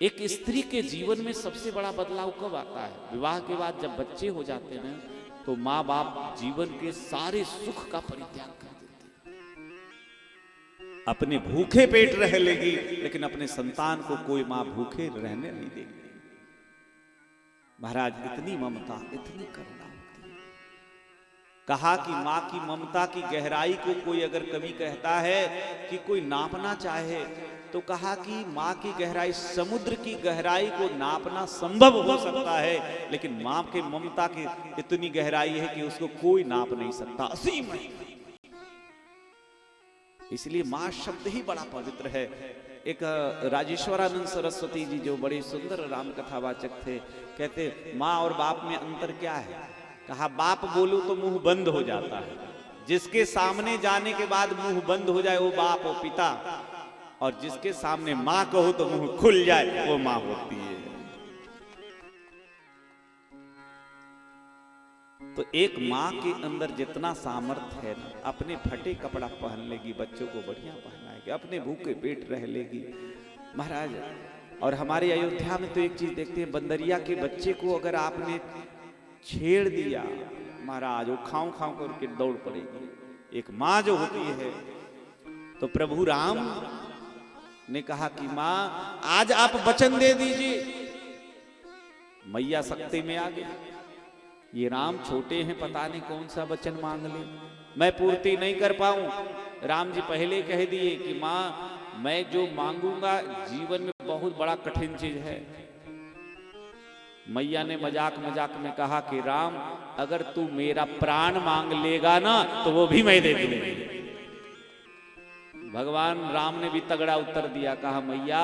एक स्त्री के जीवन में सबसे बड़ा बदलाव कब आता है? विवाह के बाद जब बच्चे हो जाते हैं तो माँ बाप जीवन के सारे सुख का परित्याग कर देते। अपने भूखे पेट रह लेगी लेकिन अपने संतान को कोई माँ भूखे रहने नहीं देगी। महाराज इतनी ममता, इतनी करुणा होती है। कहा कि माँ की ममता की गहराई को कोई अगर कभी कहता है कि कोई नापना चाहे तो कहा कि माँ की गहराई, समुद्र की गहराई को नापना संभव हो सकता है, लेकिन माँ के ममता की इतनी गहराई है कि उसको कोई नाप नहीं सकता, असीम है। इसलिए माँ शब्द ही बड़ा पवित्र है। एक राजेश्वरानंद सरस्वती जी जो बड़े सुंदर राम कथावाचक थे, कहते माँ और बाप में अंतर क्या है? कहा बाप बोलो तो मुंह बंद हो जाता है, जिसके सामने जाने के बाद मुंह बंद हो जाए वो बाप, वो पिता, और जिसके सामने माँ कहो तो मुंह खुल जाए वो माँ होती है। तो एक माँ के अंदर जितना सामर्थ्य है ना, अपने फटे कपड़ा पहन लेगी, बच्चों को बढ़िया पहनाएगी, अपने भूखे पेट रह लेगी महाराज। और हमारे अयोध्या में तो एक चीज देखते हैं, बंदरिया के बच्चे को अगर आपने छेड़ दिया महाराज, वो खाऊं खाऊं करके दौड़ पड़ेगी। एक माँ जो होती है, तो प्रभु राम ने कहा कि माँ आज आप वचन दे दीजिए। मैया सकते में आ गई, ये राम छोटे हैं, पता नहीं कौन सा वचन मांग ले, मैं पूर्ति नहीं कर पाऊं। राम जी पहले कह दिए कि माँ मैं जो मांगूंगा जीवन में बहुत बड़ा कठिन चीज है। मैया ने मजाक मजाक में कहा कि राम अगर तू मेरा प्राण मांग लेगा ना तो वो भी मैं दे दूंगा। भगवान राम ने भी तगड़ा उत्तर दिया, कहा मैया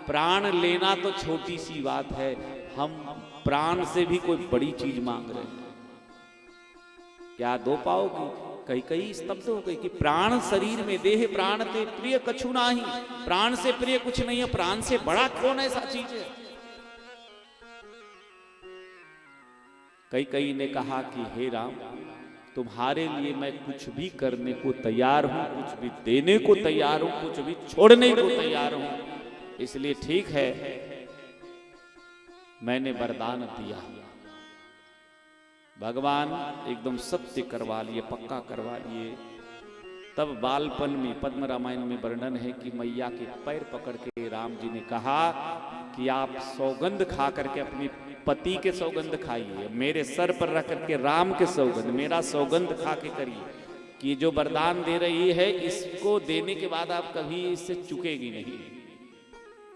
प्राण लेना तो छोटी सी बात है, हम प्राण से भी कोई बड़ी चीज मांग रहे हैं, क्या दो पाओगी? कई स्तब्ध हो गई कि प्राण शरीर में देह प्राण ते प्रिय कछु नाही, प्राण से प्रिय कुछ नहीं है, प्राण से बड़ा कौन ऐसा चीज है? कई ने कहा कि हे राम तुम्हारे लिए मैं कुछ भी करने को तैयार हूं, कुछ भी देने को तैयार हूं, कुछ भी छोड़ने को तैयार हूं, इसलिए ठीक है मैंने वरदान दिया। भगवान एकदम सत्य करवा लिए, पक्का करवा लिए। तब बालपन में पद्म रामायण में वर्णन है कि मैया के पैर पकड़ के राम जी ने कहा कि आप सौगंध खा करके अपने पति के सौगंध खाइए, मेरे सर पर रख करके राम के सौगंध, मेरा सौगंध खा के करिए कि जो वरदान दे रही है इसको देने के बाद आप कभी इससे चुकेगी नहीं।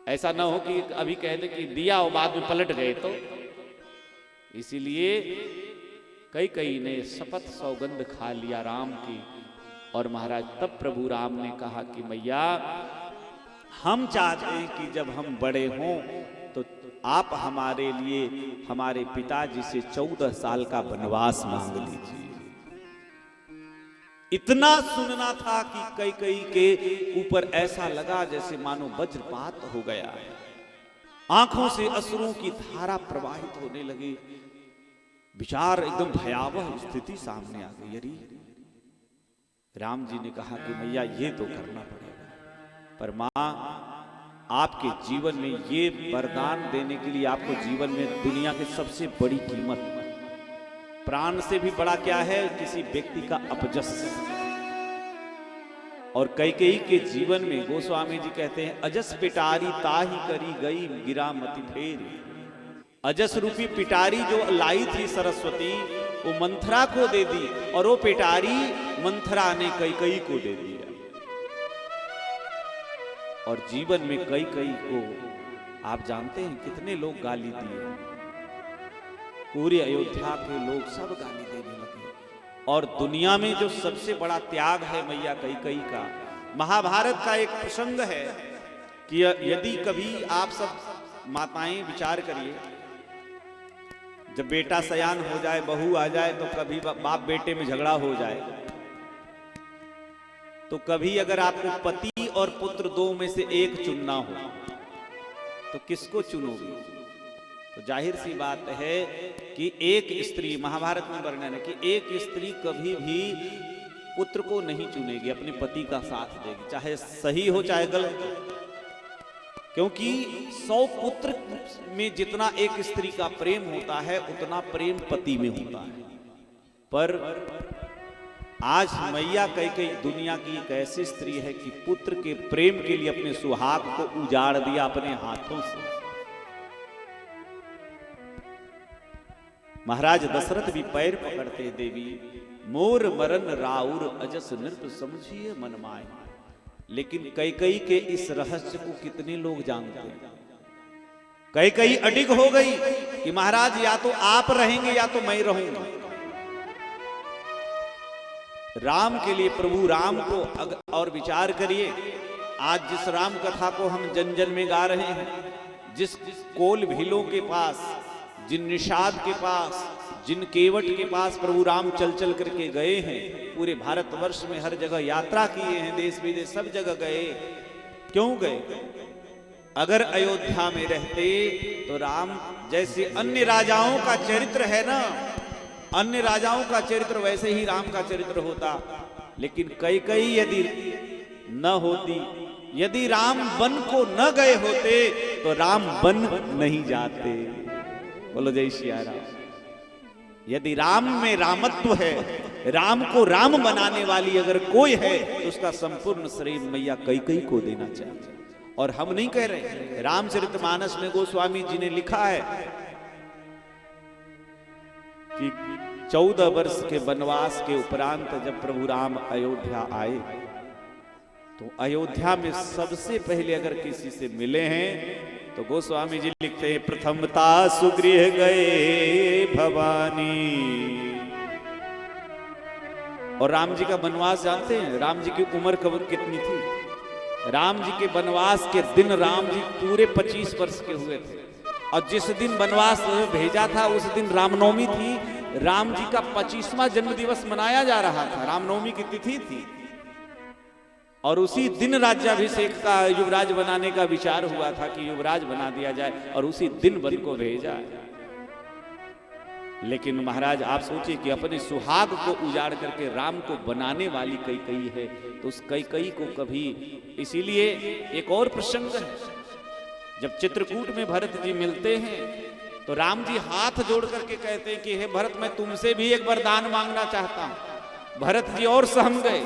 ऐसा ना हो कि अभी कह दे कि दिया और बाद में पलट गए तो। इसीलिए कई ने शपथ सौगंध खा लिया राम की। और महाराज तब प्रभु राम ने कहा कि मैया हम चाहते हैं कि जब हम बड़े हों तो आप हमारे लिए हमारे पिताजी से 14 साल का वनवास मांग लीजिए। इतना सुनना था कि कई के ऊपर ऐसा लगा जैसे मानो वज्रपात हो गया है, आंखों से अश्रुओं की धारा प्रवाहित होने लगी। विचार एकदम भयावह स्थिति सामने आ गई। अरे राम जी ने कहा कि मैया ये तो करना पड़ेगा, पर मां आपके जीवन में ये वरदान देने के लिए आपको जीवन में दुनिया की सबसे बड़ी कीमत, प्राण से भी बड़ा क्या है, किसी व्यक्ति का अपजस। और कैकेयी के जीवन में गोस्वामी जी कहते हैं अजस पिटारी ताही करी गई गिरा मति फेर। अजस रूपी पिटारी जो लाई थी सरस्वती वो मंथरा को दे दी, और वो पिटारी मंथरा ने कैकेयी को दे दिया। और जीवन में कैकेयी को आप जानते हैं कितने लोग गाली दिए, पूरे अयोध्या के लोग सब गाली देने लगे। और दुनिया में जो सबसे बड़ा त्याग है मैया कैकेयी का, महाभारत का एक प्रसंग है कि यदि कभी आप सब माताएं विचार करिए, जब बेटा सयान हो जाए, बहू आ जाए, तो कभी बाप बेटे में झगड़ा हो जाए, तो कभी अगर आपको पति और पुत्र दो में से एक चुनना हो तो किसको चुनोगे? तो जाहिर सी बात है कि एक स्त्री, महाभारत में वर्णन है कि एक स्त्री कभी भी पुत्र को नहीं चुनेगी, अपने पति का साथ देगी, चाहे सही हो चाहे गलत हो। क्योंकि 100 पुत्र में जितना एक स्त्री का प्रेम होता है उतना प्रेम पति में होता है। पर आज मैया कैकेयी दुनिया की एक ऐसी स्त्री है कि पुत्र के प्रेम के लिए अपने सुहाग को उजाड़ दिया अपने हाथों से। महाराज दशरथ भी पैर पकड़ते, देवी मोर मरन राउर अजस नृप समझिए मन माय। लेकिन कैकेयी के इस रहस्य को कितने लोग जानते हैं? कैकेयी अडिग हो गई कि महाराज या तो आप रहेंगे या तो मैं रहूंगा। राम के लिए, प्रभु राम को और विचार करिए। आज जिस राम कथा को हम जन जन में गा रहे हैं, जिस कोल भीलों के पास, जिन निषाद के पास, जिन केवट के पास प्रभु राम चल चल करके गए हैं, पूरे भारतवर्ष में हर जगह यात्रा किए हैं, देश विदेश सब जगह गए। क्यों गए? अगर अयोध्या में रहते तो राम जैसे अन्य राजाओं का चरित्र है ना, अन्य राजाओं का चरित्र वैसे ही राम का चरित्र होता। लेकिन कैकेयी यदि न होती, यदि राम वन को न गए होते तो राम वन नहीं जाते। बोलो जय सिया राम। यदि राम में रामत्व है, राम को राम बनाने वाली अगर कोई है तो उसका संपूर्ण श्रेय मैया कैकेयी को देना चाहिए। और हम नहीं कह रहे, रामचरितमानस में गोस्वामी जी ने लिखा है कि 14 वर्ष के वनवास के उपरांत जब प्रभु राम अयोध्या आए तो अयोध्या में सबसे पहले अगर किसी से मिले हैं तो गोस्वामी जी लिखते हैं, प्रथमता सुगृह गए भवानी। और राम जी का वनवास जानते हैं? राम जी की उम्र कब कितनी थी? राम जी के वनवास के दिन राम जी पूरे 25 वर्ष के हुए थे। और जिस दिन वनवास भेजा था उस दिन रामनवमी थी। राम जी का 25वां जन्म दिवस मनाया जा रहा था, रामनवमी की तिथि थी। और उसी दिन राज्याभिषेक का, युवराज बनाने का विचार हुआ था कि युवराज बना दिया जाए, और उसी दिन वन को भेजा। लेकिन महाराज आप सोचिए कि अपने सुहाग को उजाड़ करके राम को बनाने वाली कैकेयी है, तो उस कैकेयी को कभी, इसीलिए एक और प्रसंग है, जब चित्रकूट में भरत जी मिलते हैं तो राम जी हाथ जोड़ करके कहते हैं कि हे भरत, मैं तुमसे भी एक वरदान मांगना चाहता हूं। भरत जी और सहम गए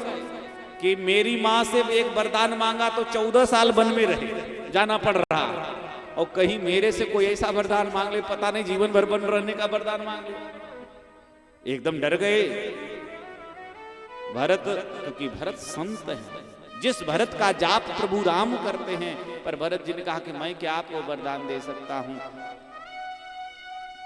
कि मेरी माँ से एक वरदान मांगा तो 14 साल वन में रहे, जाना पड़ रहा, और कहीं मेरे से कोई ऐसा वरदान मांग ले, पता नहीं जीवन भर वन रहने का वरदान मांग ले। एकदम डर गए भरत, क्योंकि भरत संत है। जिस भरत का जाप प्रभु राम करते हैं, पर भरत जी ने कहा कि मैं क्या आपको वरदान दे सकता हूं।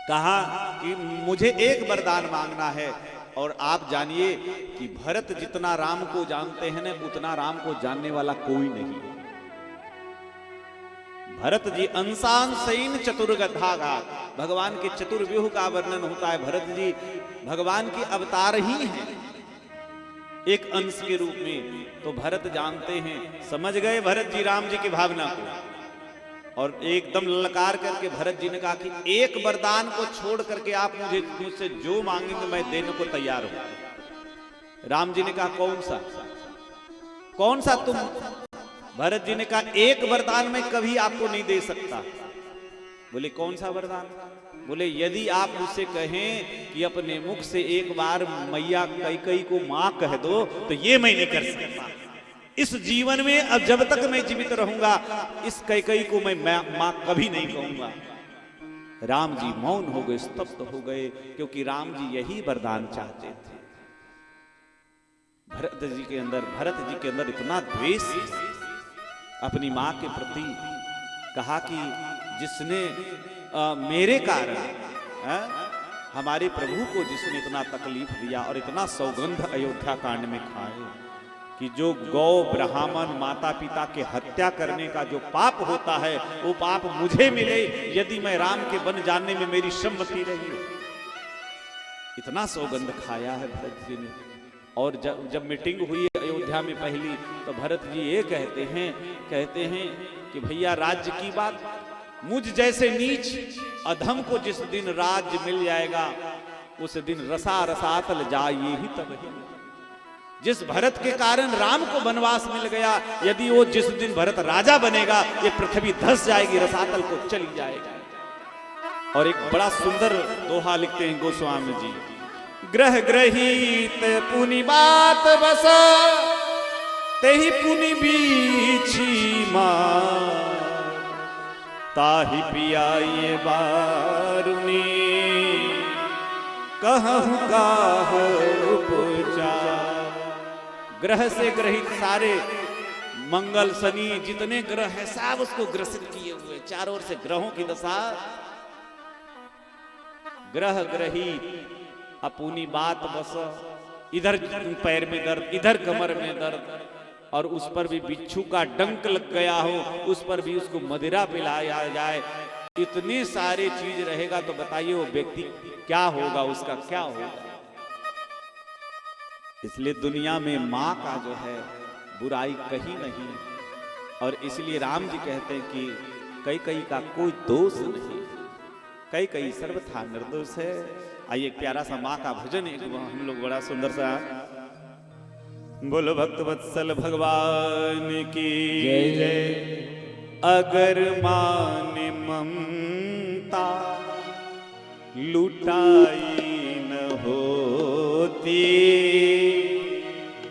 कहा कि मुझे एक वरदान मांगना है, और आप जानिए कि भरत जितना राम को जानते हैं ना, उतना राम को जानने वाला कोई नहीं। भरत जी अंशांशहीन चतुर्गधागा, भगवान के चतुर्व्यूह का वर्णन होता है। भरत जी भगवान के अवतार ही हैं एक अंश के रूप में। तो भरत जानते हैं, समझ गए भरत जी राम जी की भावना को, और एकदम ललकार करके भरत जी ने कहा कि एक वरदान को छोड़ करके आप मुझसे जो मांगेंगे मैं देने को तैयार हूं। राम जी ने कहा कौन सा? कौन सा तुम? भरत जी ने कहा एक वरदान मैं कभी आपको नहीं दे सकता। बोले कौन सा वरदान? बोले यदि आप मुझसे कहें कि अपने मुख से एक बार मैया कैकेयी को मां कह दो तो ये मैं नहीं कर सकता। इस जीवन में अब जब तक मैं जीवित रहूंगा इस कैकेयी को मैं मां कभी नहीं कहूंगा। राम जी मौन हो गए, स्तब्ध हो गए, क्योंकि राम जी यही वरदान चाहते थे। भरत जी के अंदर इतना द्वेष अपनी मां के प्रति। कहा कि जिसने मेरे कारण हमारे प्रभु को जिसने इतना तकलीफ दिया और इतना सौगंध अयोध्या कांड में खाए कि जो गौ ब्राह्मण माता पिता के हत्या करने का जो पाप होता है वो पाप मुझे मिले यदि मैं राम के बन जाने में मेरी सम्मति रही। इतना सौगंध खाया है भरत जी ने। और जब मीटिंग हुई अयोध्या में पहली, तो भरत जी ये कहते हैं कि भैया राज्य की बात, मुझ जैसे नीच अधम को जिस दिन राज्य मिल जाएगा उस दिन रसा रसातल जाइए ही तब ही। जिस भरत के कारण राम को वनवास मिल गया, यदि वो जिस दिन भरत राजा बनेगा ये पृथ्वी धस जाएगी, रसातल को चली जाएगा। और एक बड़ा सुंदर दोहा लिखते हैं गोस्वामी जी, ग्रह ग्रहित पुनि बात बस तेहि पुनि बीछी मां ताहि पियाये बारुनी कहूं काहू उपचार। ग्रह से ग्रहित सारे मंगल शनि जितने ग्रह है सब उसको ग्रसित किए हुए, चारों ओर से ग्रहों की दशा। ग्रह ग्रही अपनी बात बस, इधर पैर में दर्द, इधर कमर में दर्द, और उस पर भी बिच्छू का डंक लग गया हो, उस पर भी उसको मदिरा पिलाया जाए, इतने सारे चीज रहेगा तो बताइए वो व्यक्ति क्या होगा, उसका क्या होगा। इसलिए दुनिया में माँ का जो है बुराई कहीं नहीं, और इसलिए राम जी कहते हैं कि कई का कोई दोष नहीं, कई सर्वथा निर्दोष है। आइए एक प्यारा सा माँ का भजन एक हम लोग बड़ा सुंदर सा। बोलो भक्त वत्सल भगवान की जय जय। अगर मान ममता लुटाई न होती,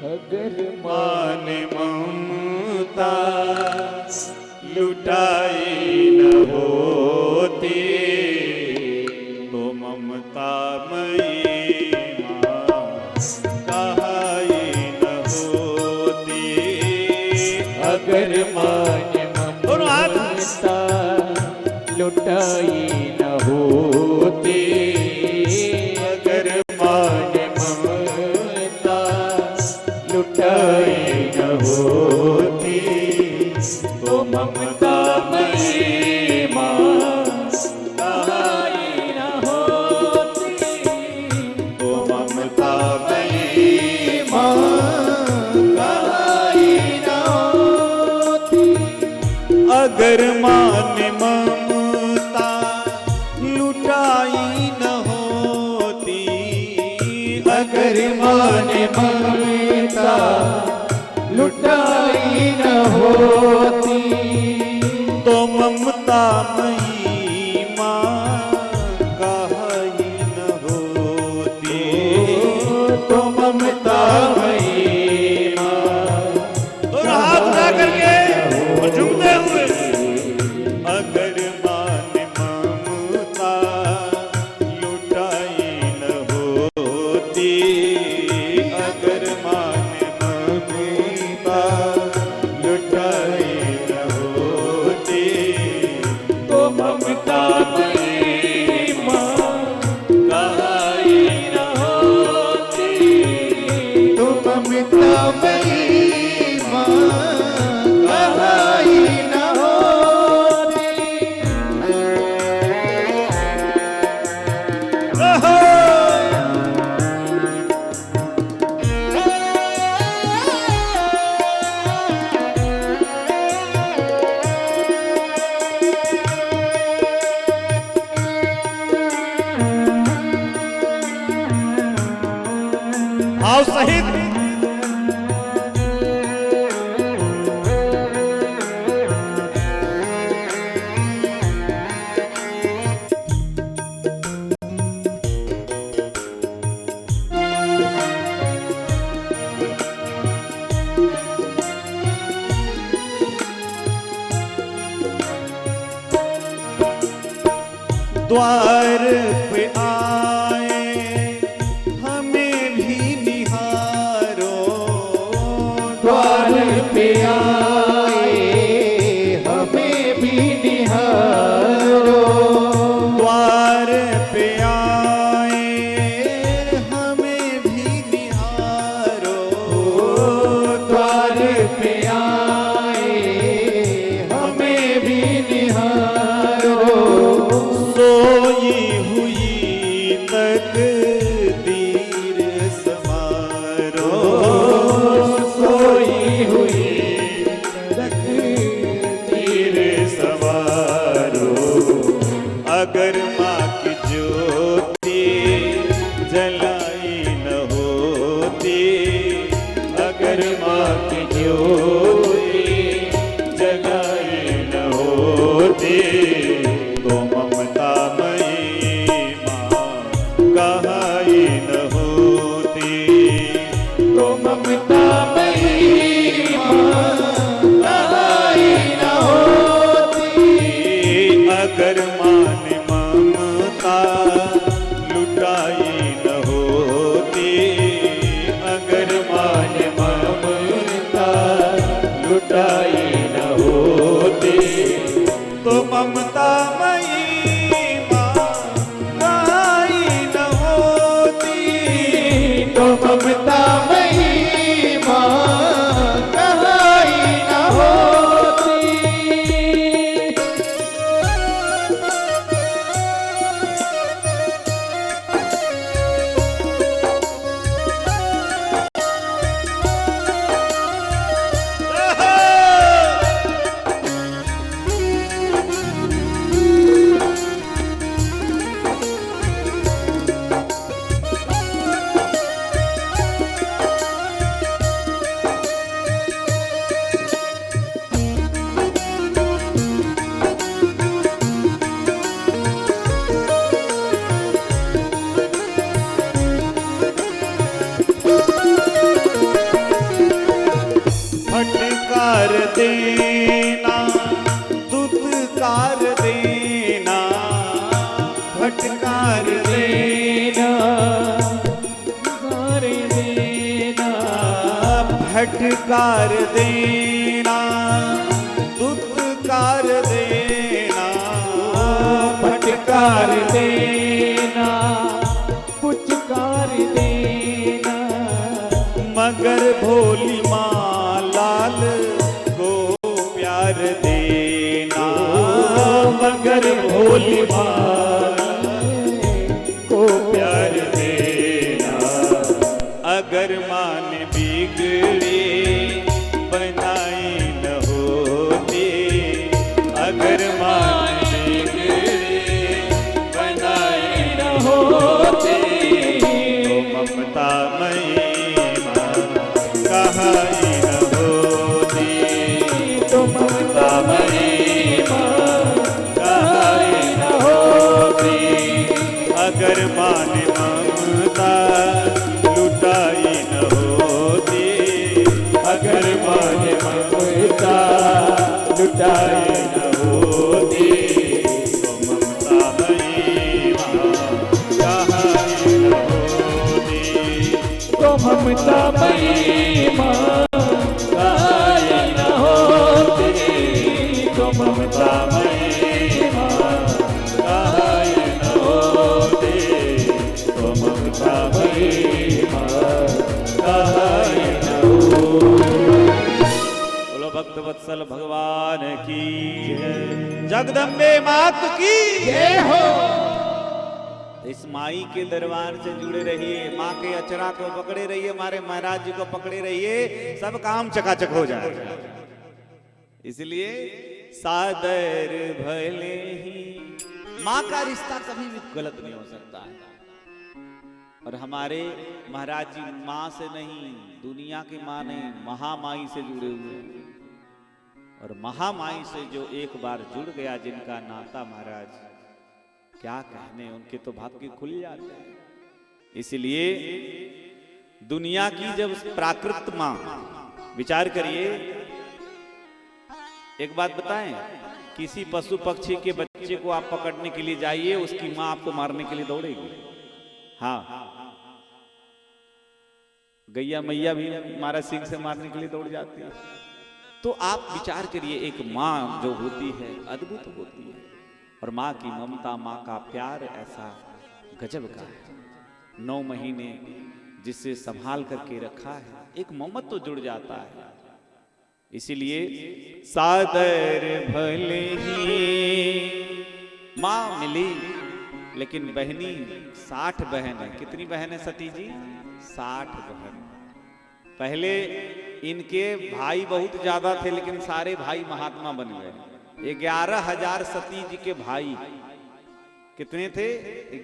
अगर मान ममता लुटाई न होती, तो ममता मई माँ कहाई न होती। अगर मान ममता लुटाई न होती, अगर मान ममता लुटाई न होती, तो ममता मई माँ कहाई न होती, तो ममता मई माँ कहाई न होती। अगर मान ममता लुटाई न होती, अगर मान ममता लुटाई न होती, तो ममता मई माँ कहाई न होती, तो ममता मई माँ दोनों हाथ उठा करके और झुकते हुए। अगर मान ममता लुटाई न होती, अगर मान ममता लुटाई न होती, तो ममता मई माँ कहाई न होती, तो ममता मई माँ कहाई न होती। भाव सहित द्वार पे आए हमें भी निहारो, द्वार पे आए हमें भी निहारो, द्वार पे आए हमें भी निहारो, द्वार पे आए हमें भी निहारो, सोई हुई होती, तो ममता मई माँ कहाई न होती, तो ममता मई माँ कहाई न होती। फटकार देना दुत्कार देना, फटकार देना फटकार देना दुत्कार देना, फटकार देना पुचकार देना, मगर भोली माँ लाल को प्यार देना, मगर भोली माँ को प्यार देना। अगर माँ ने बिगड़े बनाई न होती, अगर माँ ने बिगड़े बनाई न होती, तो ममता मई माँ कहाई न होती, तो ममता मई माँ कहाई न होती। अगर माँ ने ममता लुटाई न होती, अगर माँ ने ममता लुटाई न होती, तो ममता मई माँ कहाई न होती, तो ममता मई माँ कहाई न होती, तो ममता मई माँ कहाई न होती, तो ममता मई माँ कहाई न होती। बोलो भक्त वत्सल भगवान की जय, जगदम्बे मात की जय हो। इस माई के दरबार से जुड़े रहिए, माँ के अचरा को पकड़े रहिए, हमारे महाराज जी को पकड़े रहिए, सब काम चकाचक हो जाए। इसलिए सादर भले ही, माँ का रिश्ता कभी भी गलत नहीं हो सकता है। और हमारे महाराज जी माँ से नहीं, दुनिया की माँ नहीं, महामाई से जुड़े हुए हैं। और महामाई से जो एक बार जुड़ गया जिनका नाता, महाराज क्या कहने, उनके तो भाग्य खुल जाते हैं। इसलिए दुनिया की जब प्राकृत माँ, विचार करिए, एक बात बताएं, किसी पशु पक्षी के बच्चे को आप पकड़ने के लिए जाइए, उसकी माँ आपको मारने के लिए दौड़ेगी। हाँ, गैया मैया भी हमारा सिंह से मारने के लिए दौड़ जाती है। तो आप विचार करिए, एक माँ जो होती है अद्भुत होती है, और माँ की ममता, माँ का प्यार ऐसा गजब का है। 9 महीने जिसे संभाल करके रखा है, एक मोहम्मद तो जुड़ जाता है। इसीलिए सादर भले ही माँ मिली, लेकिन बहनी 60 बहन है। कितनी बहन है सती जी? 60 बहन। पहले इनके भाई बहुत ज्यादा थे, लेकिन सारे भाई महात्मा बन गए। 11,000 सती जी के भाई कितने थे?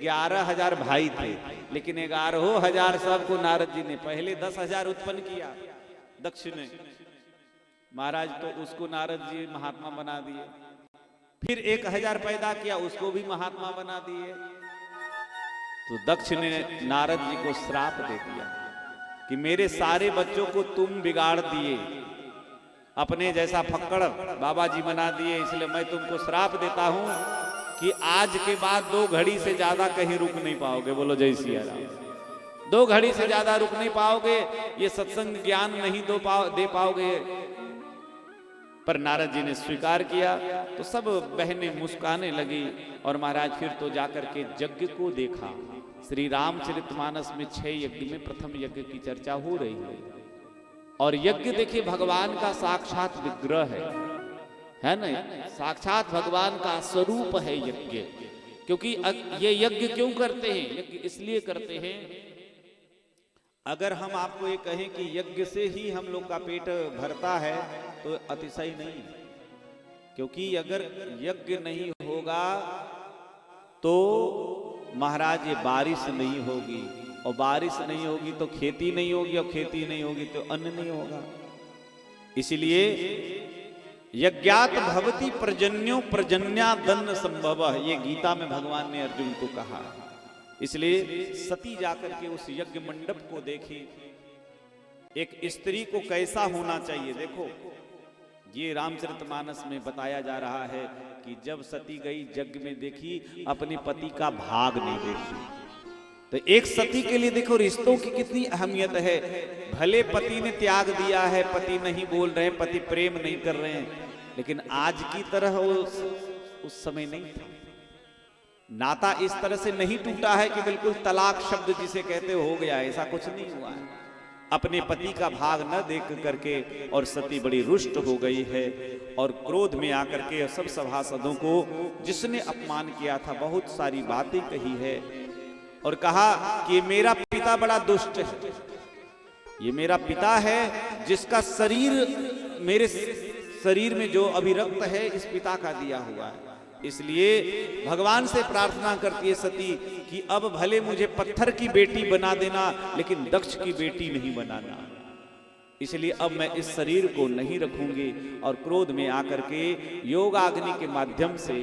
11,000 भाई थे, लेकिन 11,000 सबको नारद जी ने पहले 10,000 उत्पन्न किया। दक्ष ने, महाराज तो उसको नारद जी महात्मा बना दिए। फिर 1,000 पैदा किया, उसको भी महात्मा बना दिए। तो दक्ष ने नारद जी को श्राप दे दिया कि मेरे सारे बच्चों को तुम बिगाड़ दिए, अपने जैसा फक्कड़ बाबा जी बना दिए, इसलिए मैं तुमको श्राप देता हूं कि आज के बाद 2 घड़ी से ज्यादा कहीं रुक नहीं पाओगे। बोलो जय सिया राम। 2 घड़ी से ज्यादा रुक नहीं पाओगे, ये सत्संग ज्ञान नहीं दे पाओगे। पर नारद जी ने स्वीकार किया तो सब बहनें मुस्काने लगी। और महाराज फिर तो जाकर के यज्ञ को देखा। श्री रामचरितमानस में 6 यज्ञ में प्रथम यज्ञ की चर्चा हो रही है। और यज्ञ देखिए भगवान का साक्षात विग्रह है ना, साक्षात भगवान का स्वरूप है यज्ञ। क्योंकि ये यज्ञ क्यों करते हैं? यज्ञ इसलिए करते हैं, अगर हम आपको ये कहें कि यज्ञ से ही हम लोग का पेट भरता है तो अतिशय नहीं है। क्योंकि अगर यज्ञ नहीं होगा तो महाराज ये बारिश नहीं होगी, और बारिश नहीं होगी तो खेती नहीं होगी, और खेती नहीं होगी तो अन्न नहीं होगा। इसलिए यज्ञात भवति पर्जन्यो पर्जन्यादन्न संभव, ये गीता में भगवान ने अर्जुन को कहा है। इसलिए सती जाकर के उस यज्ञ मंडप को देखी। एक स्त्री को कैसा होना चाहिए देखो, ये रामचरितमानस में बताया जा रहा है कि जब सती गई यज्ञ में देखी, अपने पति का भाग नहीं देखी। तो एक सती के लिए देखो रिश्तों की कितनी अहमियत है। भले पति ने त्याग दिया है, पति नहीं बोल रहे, पति प्रेम नहीं कर रहे हैं, लेकिन आज की तरह उस समय नहीं था। नाता इस तरह से नहीं टूटा है कि बिल्कुल तलाक शब्द जिसे कहते हो गया, ऐसा कुछ नहीं हुआ है। अपने पति का भाग न देख करके और सती बड़ी रुष्ट हो गई है, और क्रोध में आकर के सब सभासदों को जिसने अपमान किया था बहुत सारी बातें कही है, और कहा कि मेरा पिता बड़ा दुष्ट है, ये मेरा पिता है जिसका शरीर मेरे शरीर में जो अभिरक्त है इस पिता का दिया हुआ है। इसलिए भगवान से प्रार्थना करती है सती कि अब भले मुझे पत्थर की बेटी बना देना, लेकिन दक्ष की बेटी नहीं बनाना। इसलिए अब मैं इस शरीर को नहीं रखूंगी। और क्रोध में आकर के योगाग्नि के माध्यम से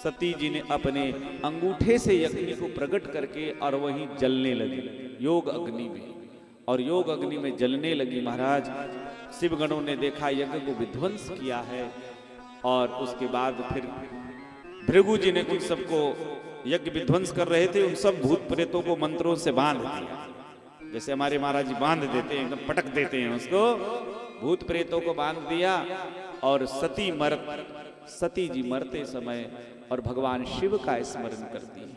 सती जी ने अपने अंगूठे से अग्नि को प्रकट करके और वहीं जलने लगी योग अग्नि में। और योग अग्नि में जलने लगी। महाराज शिवगणों ने देखा यज्ञ को विध्वंस किया है। और उसके बाद फिर भृगु जी ने उन सबको यज्ञ विध्वंस कर रहे थे, उन सब भूत प्रेतों को मंत्रों से बांध दिया। जैसे हमारे महाराज जी बांध देते हैं, एकदम पटक देते हैं उसको, भूत प्रेतों को बांध दिया। और सती जी मरते समय और भगवान शिव का स्मरण करती है।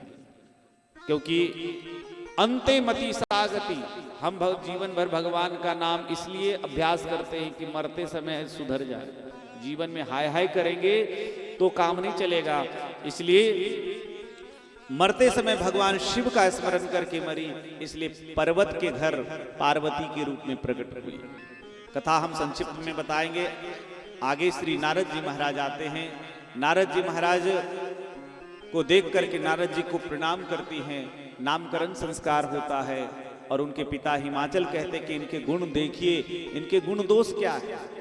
क्योंकि अंते मति सागति, हम जीवन भर भगवान का नाम इसलिए अभ्यास करते हैं कि मरते समय सुधर जाए। जीवन में हाय हाय करेंगे तो काम नहीं चलेगा। इसलिए मरते समय भगवान शिव का स्मरण करके मरी। इसलिए पर्वत के घर पार्वती के रूप में प्रकट हुई। कथा हम संक्षिप्त में बताएंगे। आगे श्री नारद जी महाराज आते हैं। नारद जी महाराज को देख करके नारद जी को प्रणाम करती हैं। नामकरण संस्कार होता है और उनके पिता हिमाचल कहते कि इनके गुण देखिए, इनके गुण दोष क्या है।